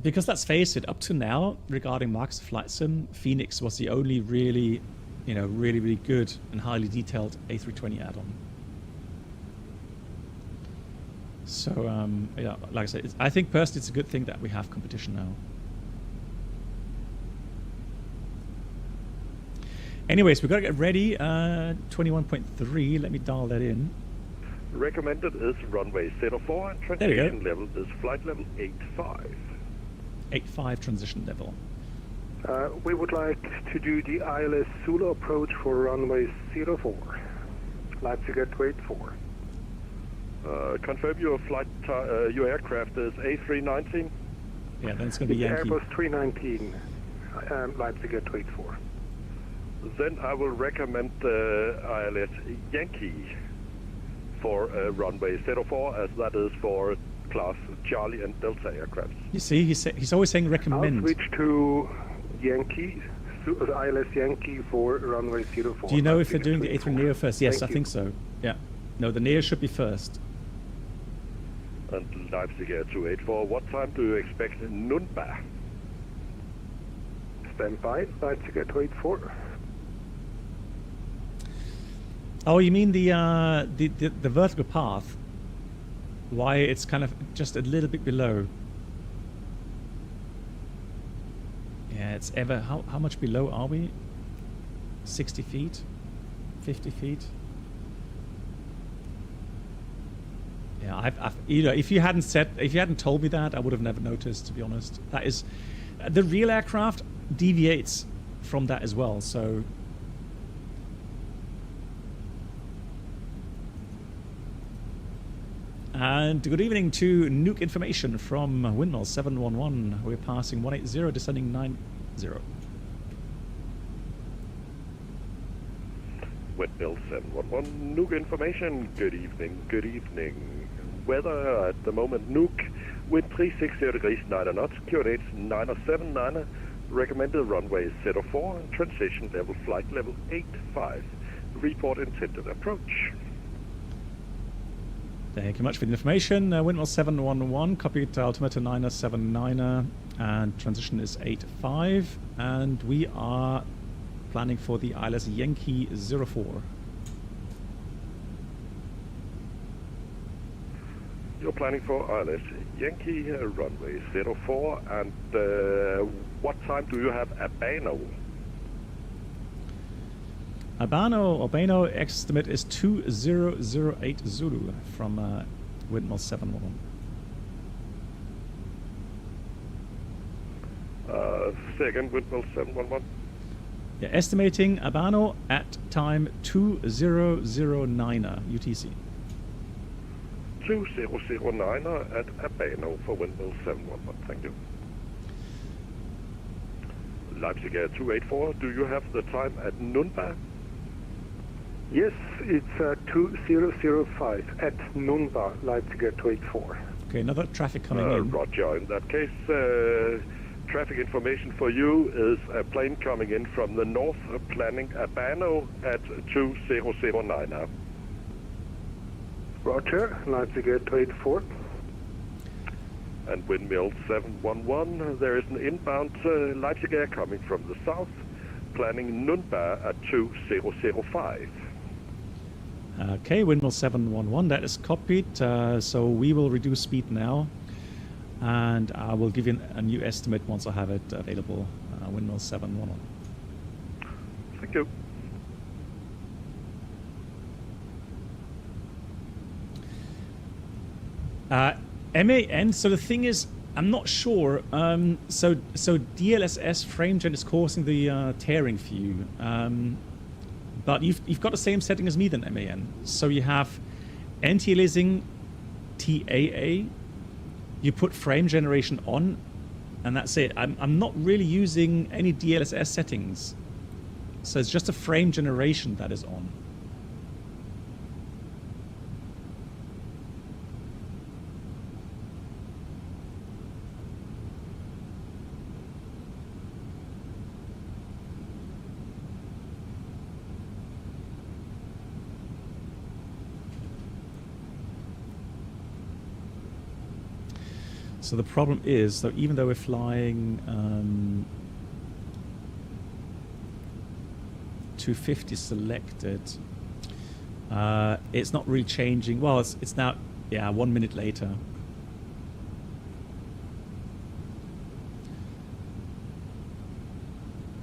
Because let's face it, up to now, regarding Microsoft Flight Sim, Phoenix was the only really really good and highly detailed A320 add-on. So, yeah, like I said, I think personally it's a good thing that we have competition now. Anyways, we've got to get ready. 21.3, let me dial that in. Recommended is runway 04 and transition level is flight level 85. 85 transition level. We would like to do the ILS Zulu approach for runway 04. Leipzig at 84. Confirm your flight, your aircraft is A319. Yeah, then it's going to be Yankee. Airbus 319, Leipzig at 84. Then I will recommend ILS Yankee for runway 04, as that is for class Charlie and Delta aircraft. You see, he's always saying recommend. I'll switch to Yankee, ILS Yankee for runway 04. Do you know if they're doing the A3 Neo first? Yes, I think so. Yeah. No, the Neo should be first. And Leipzig Air 284, what time do you expect in Nürnberg? Stand by, Leipzig Air 284. Oh, you mean the vertical path? Why it's kind of just a little bit below. Yeah, it's ever... How much below are we? 60 feet? 50 feet? Yeah, if you hadn't told me that, I would have never noticed, to be honest. That is... the real aircraft deviates from that as well, so... And good evening to Nuke information from Windmill 711. We're passing 180, descending 90. Windmill 711, Nuke information. Good evening, good evening. Weather at the moment, Nuke, wind 360 degrees, 9 knots, coordinates 979, recommended runway 04, transition level, flight level 85. Report intended approach. Thank you much for the information. Windmill 711, copied altimeter 979, and transition is 85. And we are planning for the ILS Yankee 04. You're planning for ILS Yankee runway 04, and what time do you have Abano? Abano estimate is 2008 Zulu from Windmill 711. Second, Windmill 711. Yeah, estimating Abano at time 2009 UTC. 2009 at Abano for Windmill 711. Thank you. Leipzig Air 284, do you have the time at Nürnberg? Yes, it's 2005 at Nürnberg, Leipzig Air 284. Okay, another traffic coming in. Roger. In that case, traffic information for you is a plane coming in from the north, planning Abano at 2009 now. Roger, Leipzig Air 284. And Windmill 711, there is an inbound Leipzig Air coming from the south, planning Nürnberg at 2005. Okay, Windmill 711, that is copied. So we will reduce speed now. And I will give you a new estimate once I have it available. Windmill 711. Thank you. MAN, so the thing is, I'm not sure. So DLSS FrameGen is causing the tearing for you. But you've got the same setting as me then, MAN. So you have anti-aliasing TAA. You put frame generation on, and that's it. I'm not really using any DLSS settings. So it's just a frame generation that is on. So the problem is that even though we're flying 250 selected, it's not really changing. Well, it's now, yeah, 1 minute later.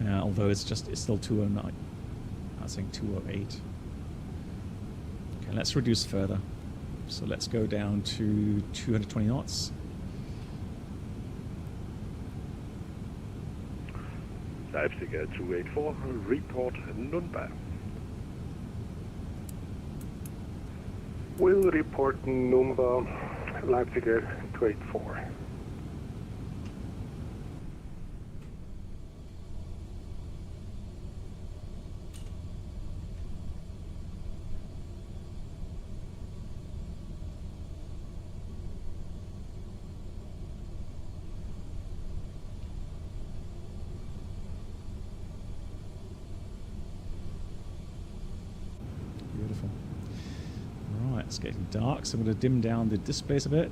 Yeah, although it's still 209. I was saying 208. Okay, let's reduce further. So let's go down to 220 knots. Leipzig Air 284, report Nürnberg. We'll report Nürnberg, Leipzig Air 284. Beautiful. Right, it's getting dark, so I'm going to dim down the displays a bit.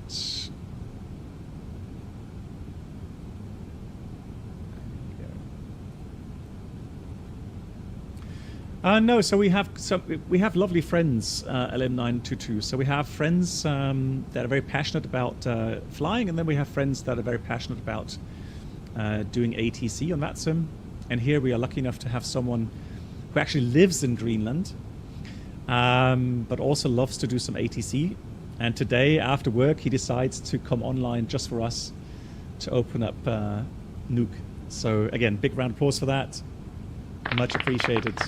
No, so we have lovely friends, LM922. So we have friends that are very passionate about flying, and then we have friends that are very passionate about doing ATC on VATSIM. And here we are lucky enough to have someone who actually lives in Greenland, but also loves to do some ATC. And today, after work, he decides to come online just for us to open up Nuuk. So again, big round of applause for that. Much appreciated.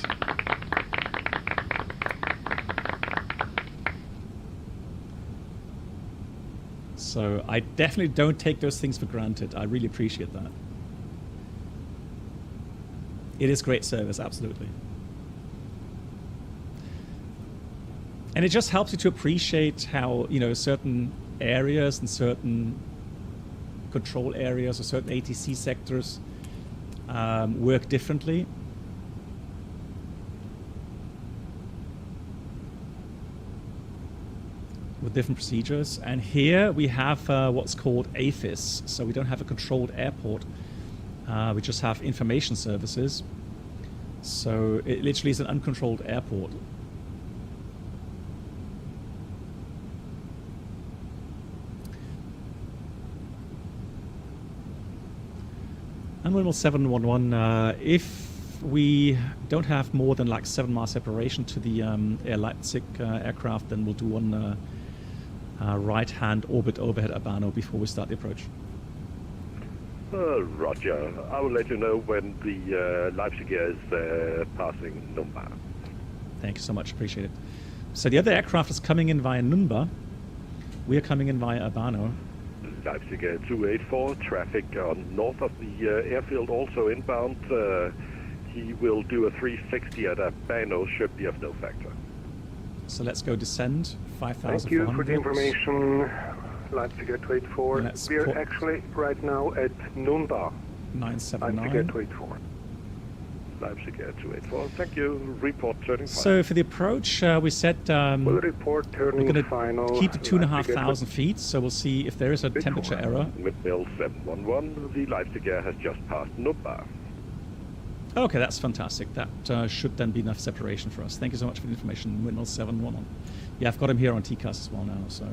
So I definitely don't take those things for granted. I really appreciate that. It is great service, absolutely. And it just helps you to appreciate how, you know, certain areas and certain control areas or certain ATC sectors work differently. With different procedures. And here we have what's called AFIS. So we don't have a controlled airport. We just have information services. So it literally is an uncontrolled airport. And Windmill 711, if we don't have more than like 7 mile separation to the Air Leipzig aircraft, then we'll do one right-hand orbit overhead Abano before we start the approach. Roger. I will let you know when the Leipzig Air is passing Nürnberg. Thank you so much. Appreciate it. So the other aircraft is coming in via Nürnberg. We are coming in via Abano. Leipzig Air 284, traffic on north of the airfield, also inbound. He will do a 360 at Abano, should be of no factor. So let's go descend, 5,400. Thank you for the information, Leipzig Air 284. We are actually right now at Nürnberg. 979. 284. Leipzig Air 284. Thank you. Report turning final. So for the approach, we said Will report we're turning going to final. keep to 2,500 Leipzig feet. So we'll see if there is a temperature error. Windmill 711. The Leipzig Air has just passed Nubba. Okay, that's fantastic. That should then be enough separation for us. Thank you so much for the information, Windmill 711. Yeah, I've got him here on TCAS as well now, so...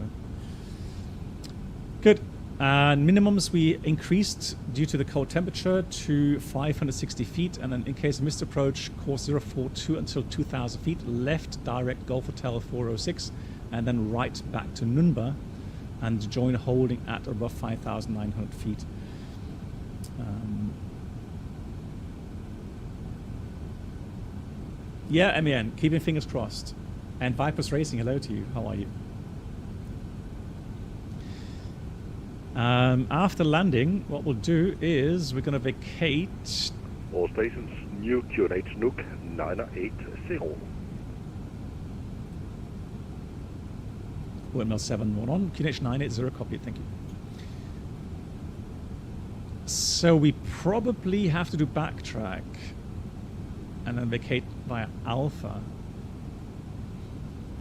Good. And minimums we increased due to the cold temperature to 560 feet, and then in case of missed approach, course 042 until 2,000 feet, left direct Golf Hotel 406, and then right back to Nunba, and join holding at above 5,900 feet. Yeah, MEN, keeping fingers crossed. And Vipers Racing, hello to you. How are you? After landing, what we'll do is we're going to vacate. All stations, new QNH Nuke 980. Windmill 711, QNH 980, copy, thank you. So we probably have to do backtrack and then vacate via Alpha.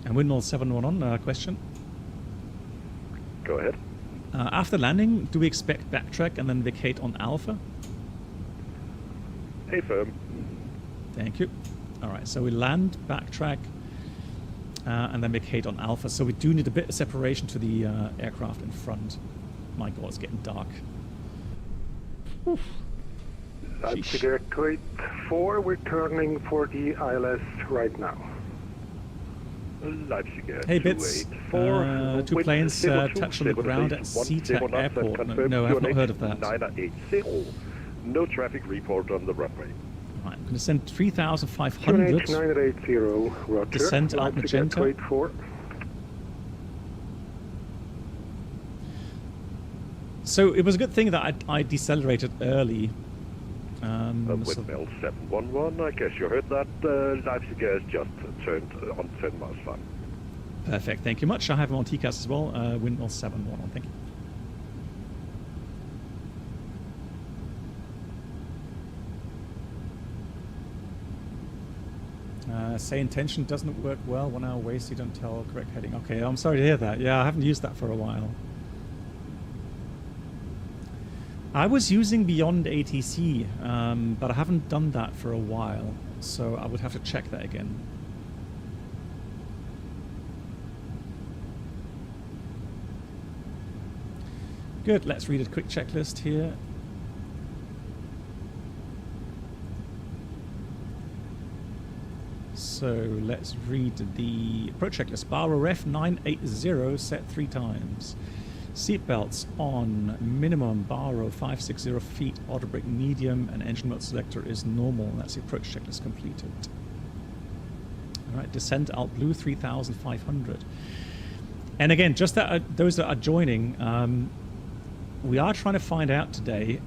And Windmill 711, question? Go ahead. After landing, do we expect backtrack and then vacate on Alpha? Affirm. Thank you. All right, so we land, backtrack, and then vacate on Alpha. So we do need a bit of separation to the aircraft in front. My God, it's getting dark. Oof. Leipzig Air 284, we're turning for the ILS right now. Leipzig Air Hey Bits, 284. two planes touched on the ground at SeaTac Airport. No, I've not heard of that. 980. No traffic report on the runway. Right, I'm going to send 3,500. QNH 980, roger. Descent out Leipzig Air Magenta. 284. So it was a good thing that I decelerated early. Windmill 711, I guess you heard that. Leipzig Air has just turned on 10 miles fun. Perfect, thank you much. I have him on TCAS as well. Windmill 711, thank you. Say intention doesn't work well. 1 hour waste, you don't tell correct heading. Okay, I'm sorry to hear that. Yeah, I haven't used that for a while. I was using Beyond ATC, but I haven't done that for a while, so I would have to check that again. Good, let's read a quick checklist here. So let's read the approach checklist. Barrow Ref 980 set 3 times. Seatbelts on, minimum, Barrow 560 feet, auto brake medium, and engine mode selector is normal. That's the approach checklist completed. All right, descent alt blue 3,500. And again, just that those that are joining, we are trying to find out today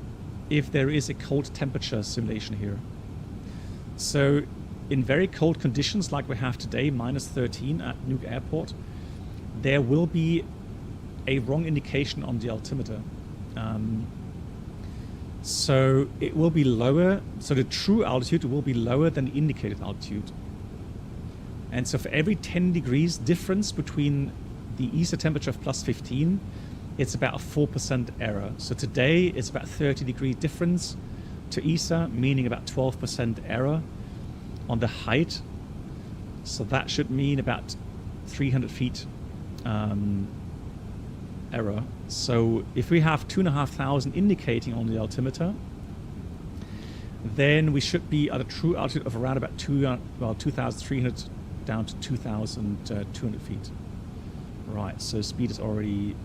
if there is a cold temperature simulation here. So in very cold conditions like we have today, -13 at Nuuk Airport, there will be a wrong indication on the altimeter. So it will be lower, so the true altitude will be lower than the indicated altitude. And so for every 10 degrees difference between the ESA temperature of +15, it's about a 4% error. So today it's about 30-degree difference to ESA, meaning about 12% error on the height. So that should mean about 300 feet error. So if we have 2,500 indicating on the altimeter, then we should be at a true altitude of around about 2,300 down to 2,200 feet. Right, so speed is already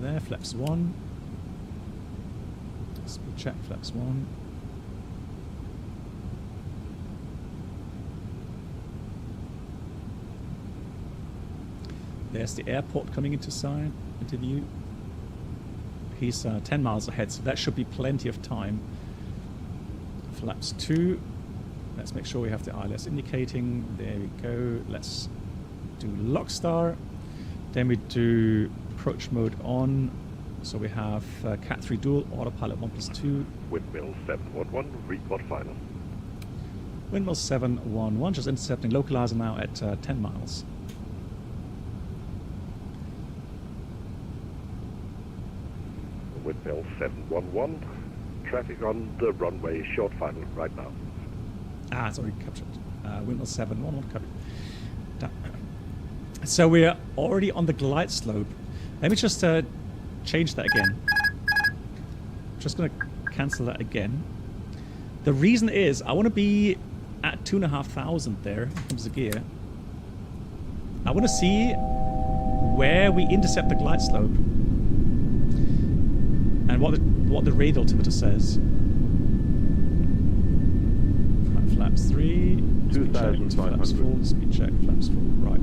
there. Flaps 1. Speed check, flaps 1. There's the airport coming into view. He's 10 miles ahead, so that should be plenty of time. Flaps 2. Let's make sure we have the ILS indicating. There we go. Let's do Lockstar. Then we do approach mode on, So we have Cat 3 Dual, Autopilot 1+2, Windmill 711, report final. Windmill 711, just intercepting localizer now at 10 miles. Windmill 711, traffic on the runway, short final right now. Ah, it's already captured. Windmill 711 covered. So we're already on the glide slope. Let me just change that again. Just going to cancel that again. The reason is I want to be at 2,500 there. Here comes the gear. I want to see where we intercept the glide slope and what the rate altimeter says. Flaps 3. 2,500. Speed check. Flaps full. Right.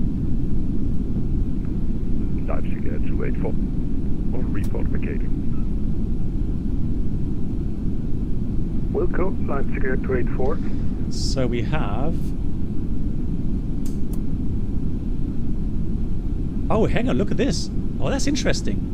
Leipzig Air 284, on report vacating. Wilco, Leipzig Air 284. So we have... Oh, hang on, look at this. Oh, that's interesting.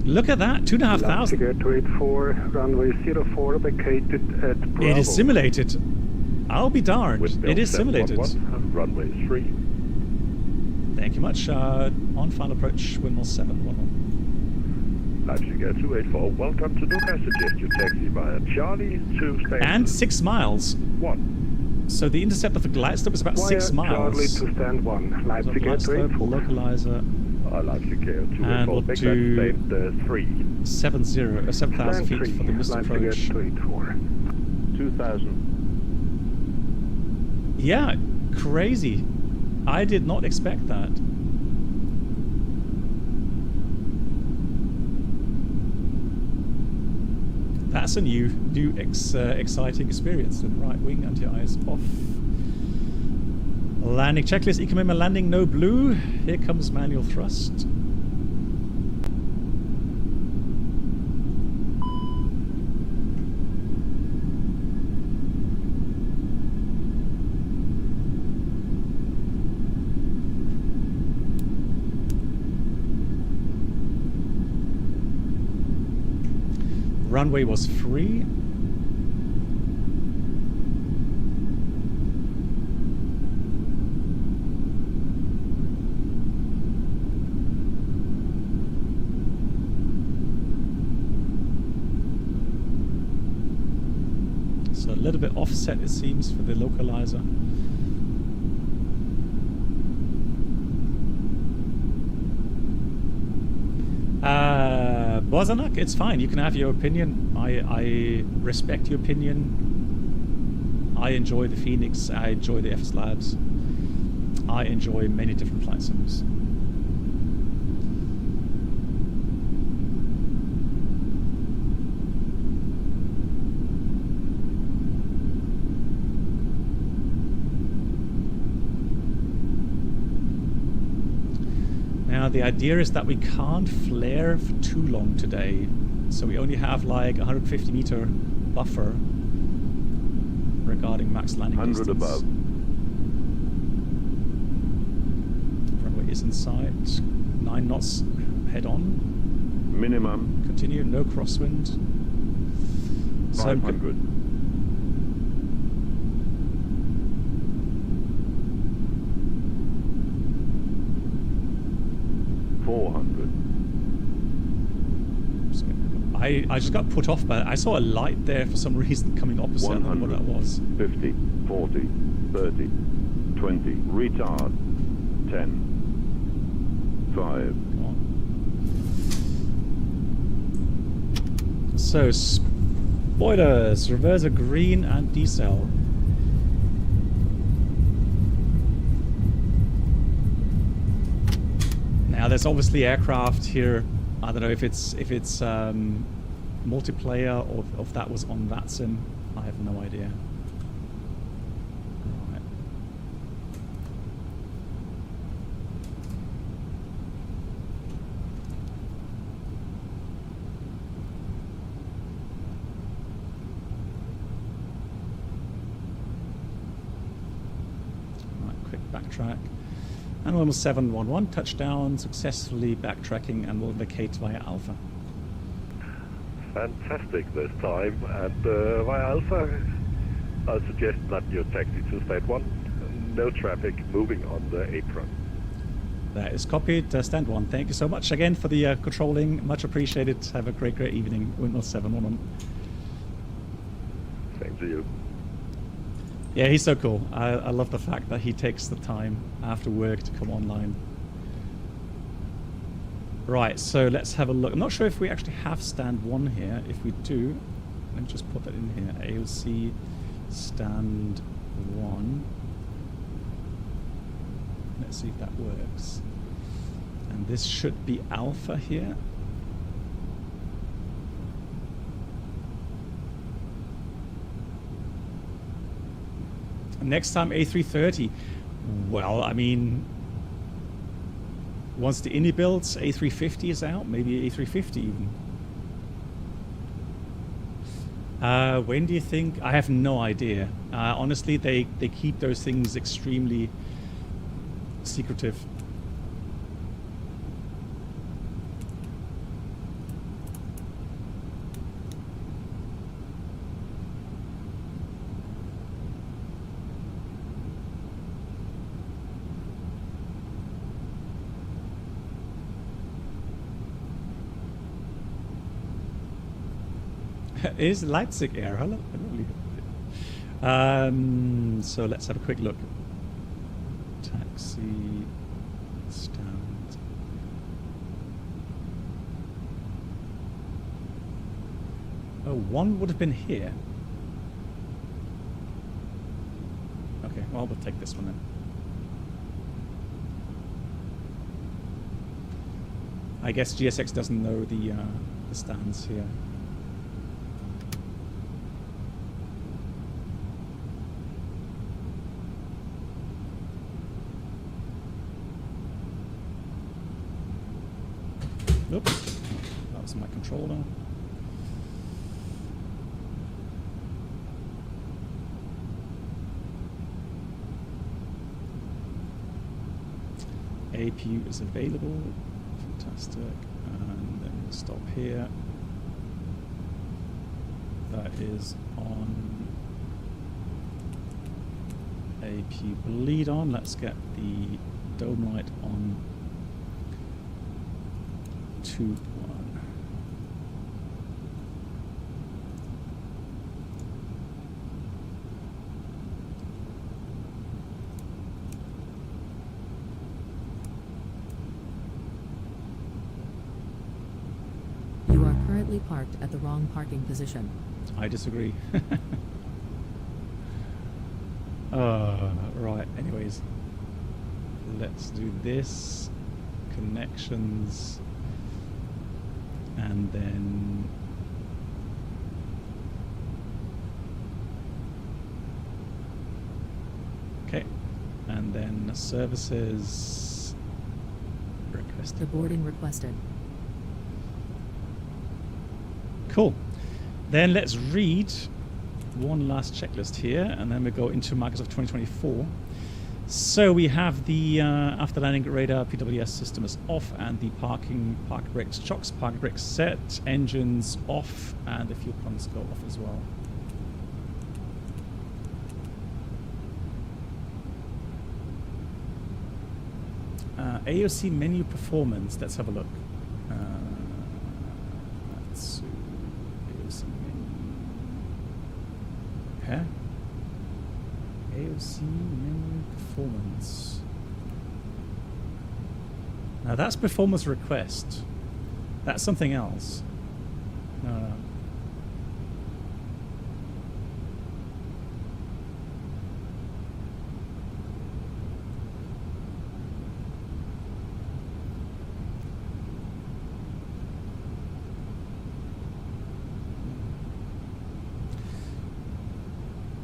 Look at that, 2,500. Leipzig Air 284, runway 04, vacated at Bravo. It is simulated. I'll be darned. Windmill It is simulated. 711, runway 3. Thank you much. On final approach, Windmill 711. Leipzig Air 284, welcome to Nuuk. I suggest you taxi via Charlie to station And 6 miles. 1. So the intercept of the glide slope is about Via 6 miles. Charlie to stand 1, Leipzig Air Glide slope, 284. localizer, Leipzig Air And 284, we'll make do- that stand 3. 7,000 feet for the missed Leipzig Air approach. 284. 2,000. Yeah, crazy. I did not expect that. That's a new exciting experience. Then right wing anti-ice off. Landing checklist, Economima landing, no blue. Here comes manual thrust. Runway was free. So a little bit offset it seems for the localizer. Bozanak, it's fine. You can have your opinion. I respect your opinion. I enjoy the Phoenix. I enjoy the FS Labs. I enjoy many different flight sims. Now the idea is that we can't flare for too long today, so we only have like 150 meter buffer regarding max landing 100 distance. above. Runway is in sight. 9 knots head on. Minimum Continue, no crosswind. So 500. I just got put off by it. I saw a light there for some reason coming opposite. I don't know what that was. 50, 40, 30, 20, retard, 10, 5. Come on. So, spoilers, reverser green and decel. Now there's obviously aircraft here. I don't know if it's multiplayer or if that was on that sim. I have no idea. Right. track. And almost 711 touchdown, successfully backtracking, and will vacate via Alpha. Fantastic this time. And via Alpha, I suggest that you taxi to State 1. No traffic moving on the apron. That is copied. Stand 1. Thank you so much again for the controlling. Much appreciated. Have a great evening. Windmill 711. Same to you. Yeah, he's so cool. I love the fact that he takes the time after work to come online. Right, so let's have a look. I'm not sure if we actually have stand 1 here. If we do, let me just put that in here. AOC stand 1. Let's see if that works. And this should be Alpha here. Next time A330. Well, I mean, once the Indy builds, A350 is out, maybe A350 even. When do you think? I have no idea. Honestly, they keep those things extremely secretive. It is Leipzig Air. Hello. So let's have a quick look. Taxi stand. Oh, one would have been here. Okay, well, we'll take this one then. I guess GSX doesn't know the stands here. Oops, that was my controller. APU is available. Fantastic. And then we'll stop here. That is on. APU bleed on. Let's get the dome light on. 2-1. You are currently parked at the wrong parking position. I disagree. Right, anyways. Let's do this. Connections. And then okay, and then services requested. The boarding requested. Cool. Then let's read one last checklist here, and then we go into Microsoft 2024. So we have the after landing radar PWS system is off, and the park brakes, shocks, park brakes set, engines off, and the fuel pumps go off as well. AOC menu performance. Let's have a look. Let's see. AOC menu. Okay. AOC menu performance. Now that's performance request. That's something else. No.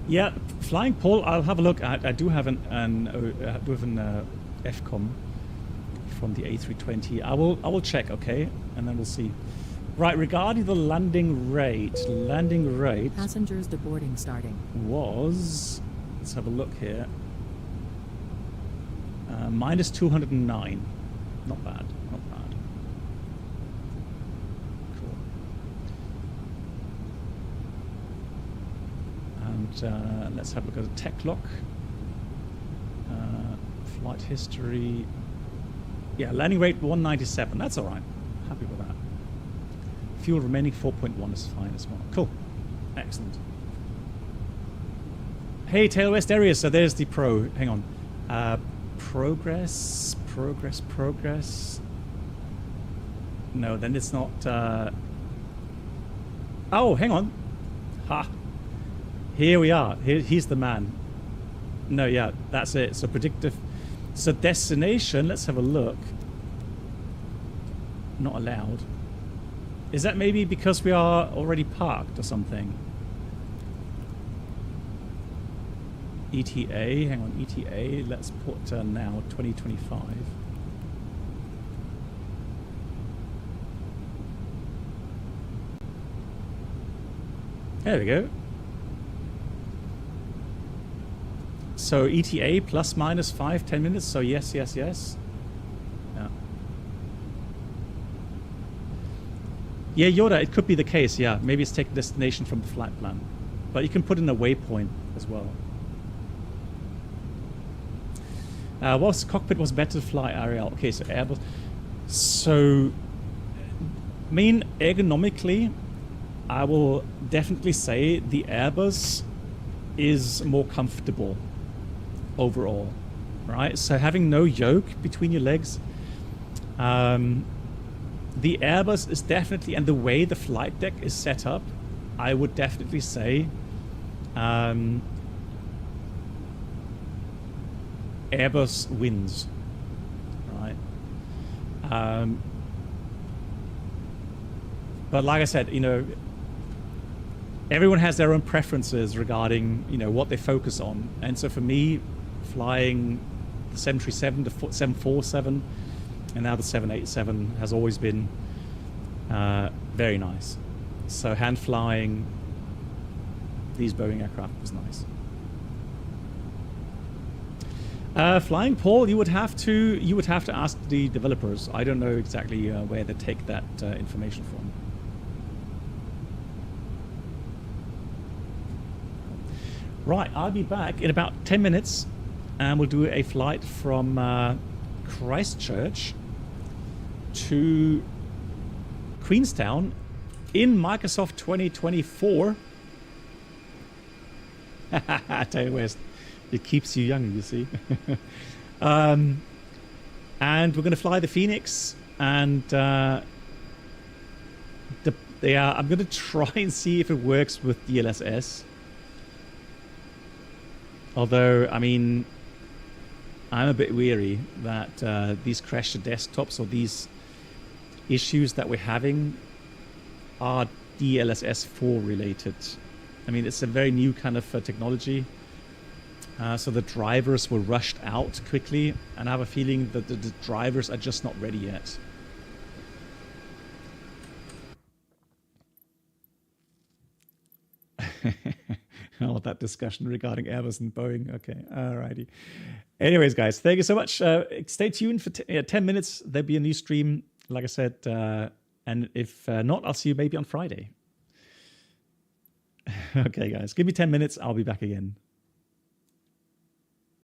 Yeah, flying pole. I'll have a look. I do have an FCOM from the A320. I will check, okay, and then we'll see. Right, regarding the landing rate. Passengers deboarding starting. Was, let's have a look here. minus 209. Not bad. Not bad. Cool. And let's have a look at the tech lock. Flight history. Yeah, landing rate 197. That's all right. Happy with that. Fuel remaining 4.1 is fine as well. Cool. Excellent. Hey, Tail West area. So there's the pro. Hang on. Progress. No, then it's not. Oh, hang on. Ha. Here we are. He's the man. No, yeah, that's it. So predictive. So destination. Let's have a look. Not allowed. Is that maybe because we are already parked or something? ETA, hang on, ETA, let's put now 2025. There we go. So ETA plus minus 5-10 minutes, so yes. Yeah. Yeah, Yoda, it could be the case, yeah. Maybe it's taking destination from the flight plan. But you can put in a waypoint as well. Whilst cockpit was better to fly, Ariel. Okay, so Airbus. So, I mean, ergonomically, I will definitely say the Airbus is more comfortable overall, right? So having no yoke between your legs, the Airbus is definitely, and the way the flight deck is set up, I would definitely say Airbus wins, right? But like I said, you know, everyone has their own preferences regarding, you know, what they focus on. And so for me, flying the 737, the 747, and now the 787 has always been very nice. So hand flying these Boeing aircraft was nice. Flying Paul, you would have to ask the developers. I don't know exactly where they take that information from. Right, I'll be back in about 10 minutes, and we'll do a flight from Christchurch to Queenstown in Microsoft 2024. Tail West. It keeps you young, you see. And we're going to fly the Phoenix, and I'm going to try and see if it works with DLSS. Although, I mean, I'm a bit weary that these crashed desktops or these issues that we're having are DLSS 4 related. I mean, it's a very new kind of technology. So the drivers were rushed out quickly, and I have a feeling that the drivers are just not ready yet. All that discussion regarding Airbus and Boeing. Okay, alrighty. Anyways, guys, thank you so much. Stay tuned for 10 minutes. There'll be a new stream, like I said. And if not, I'll see you maybe on Friday. Okay, guys, give me 10 minutes. I'll be back again.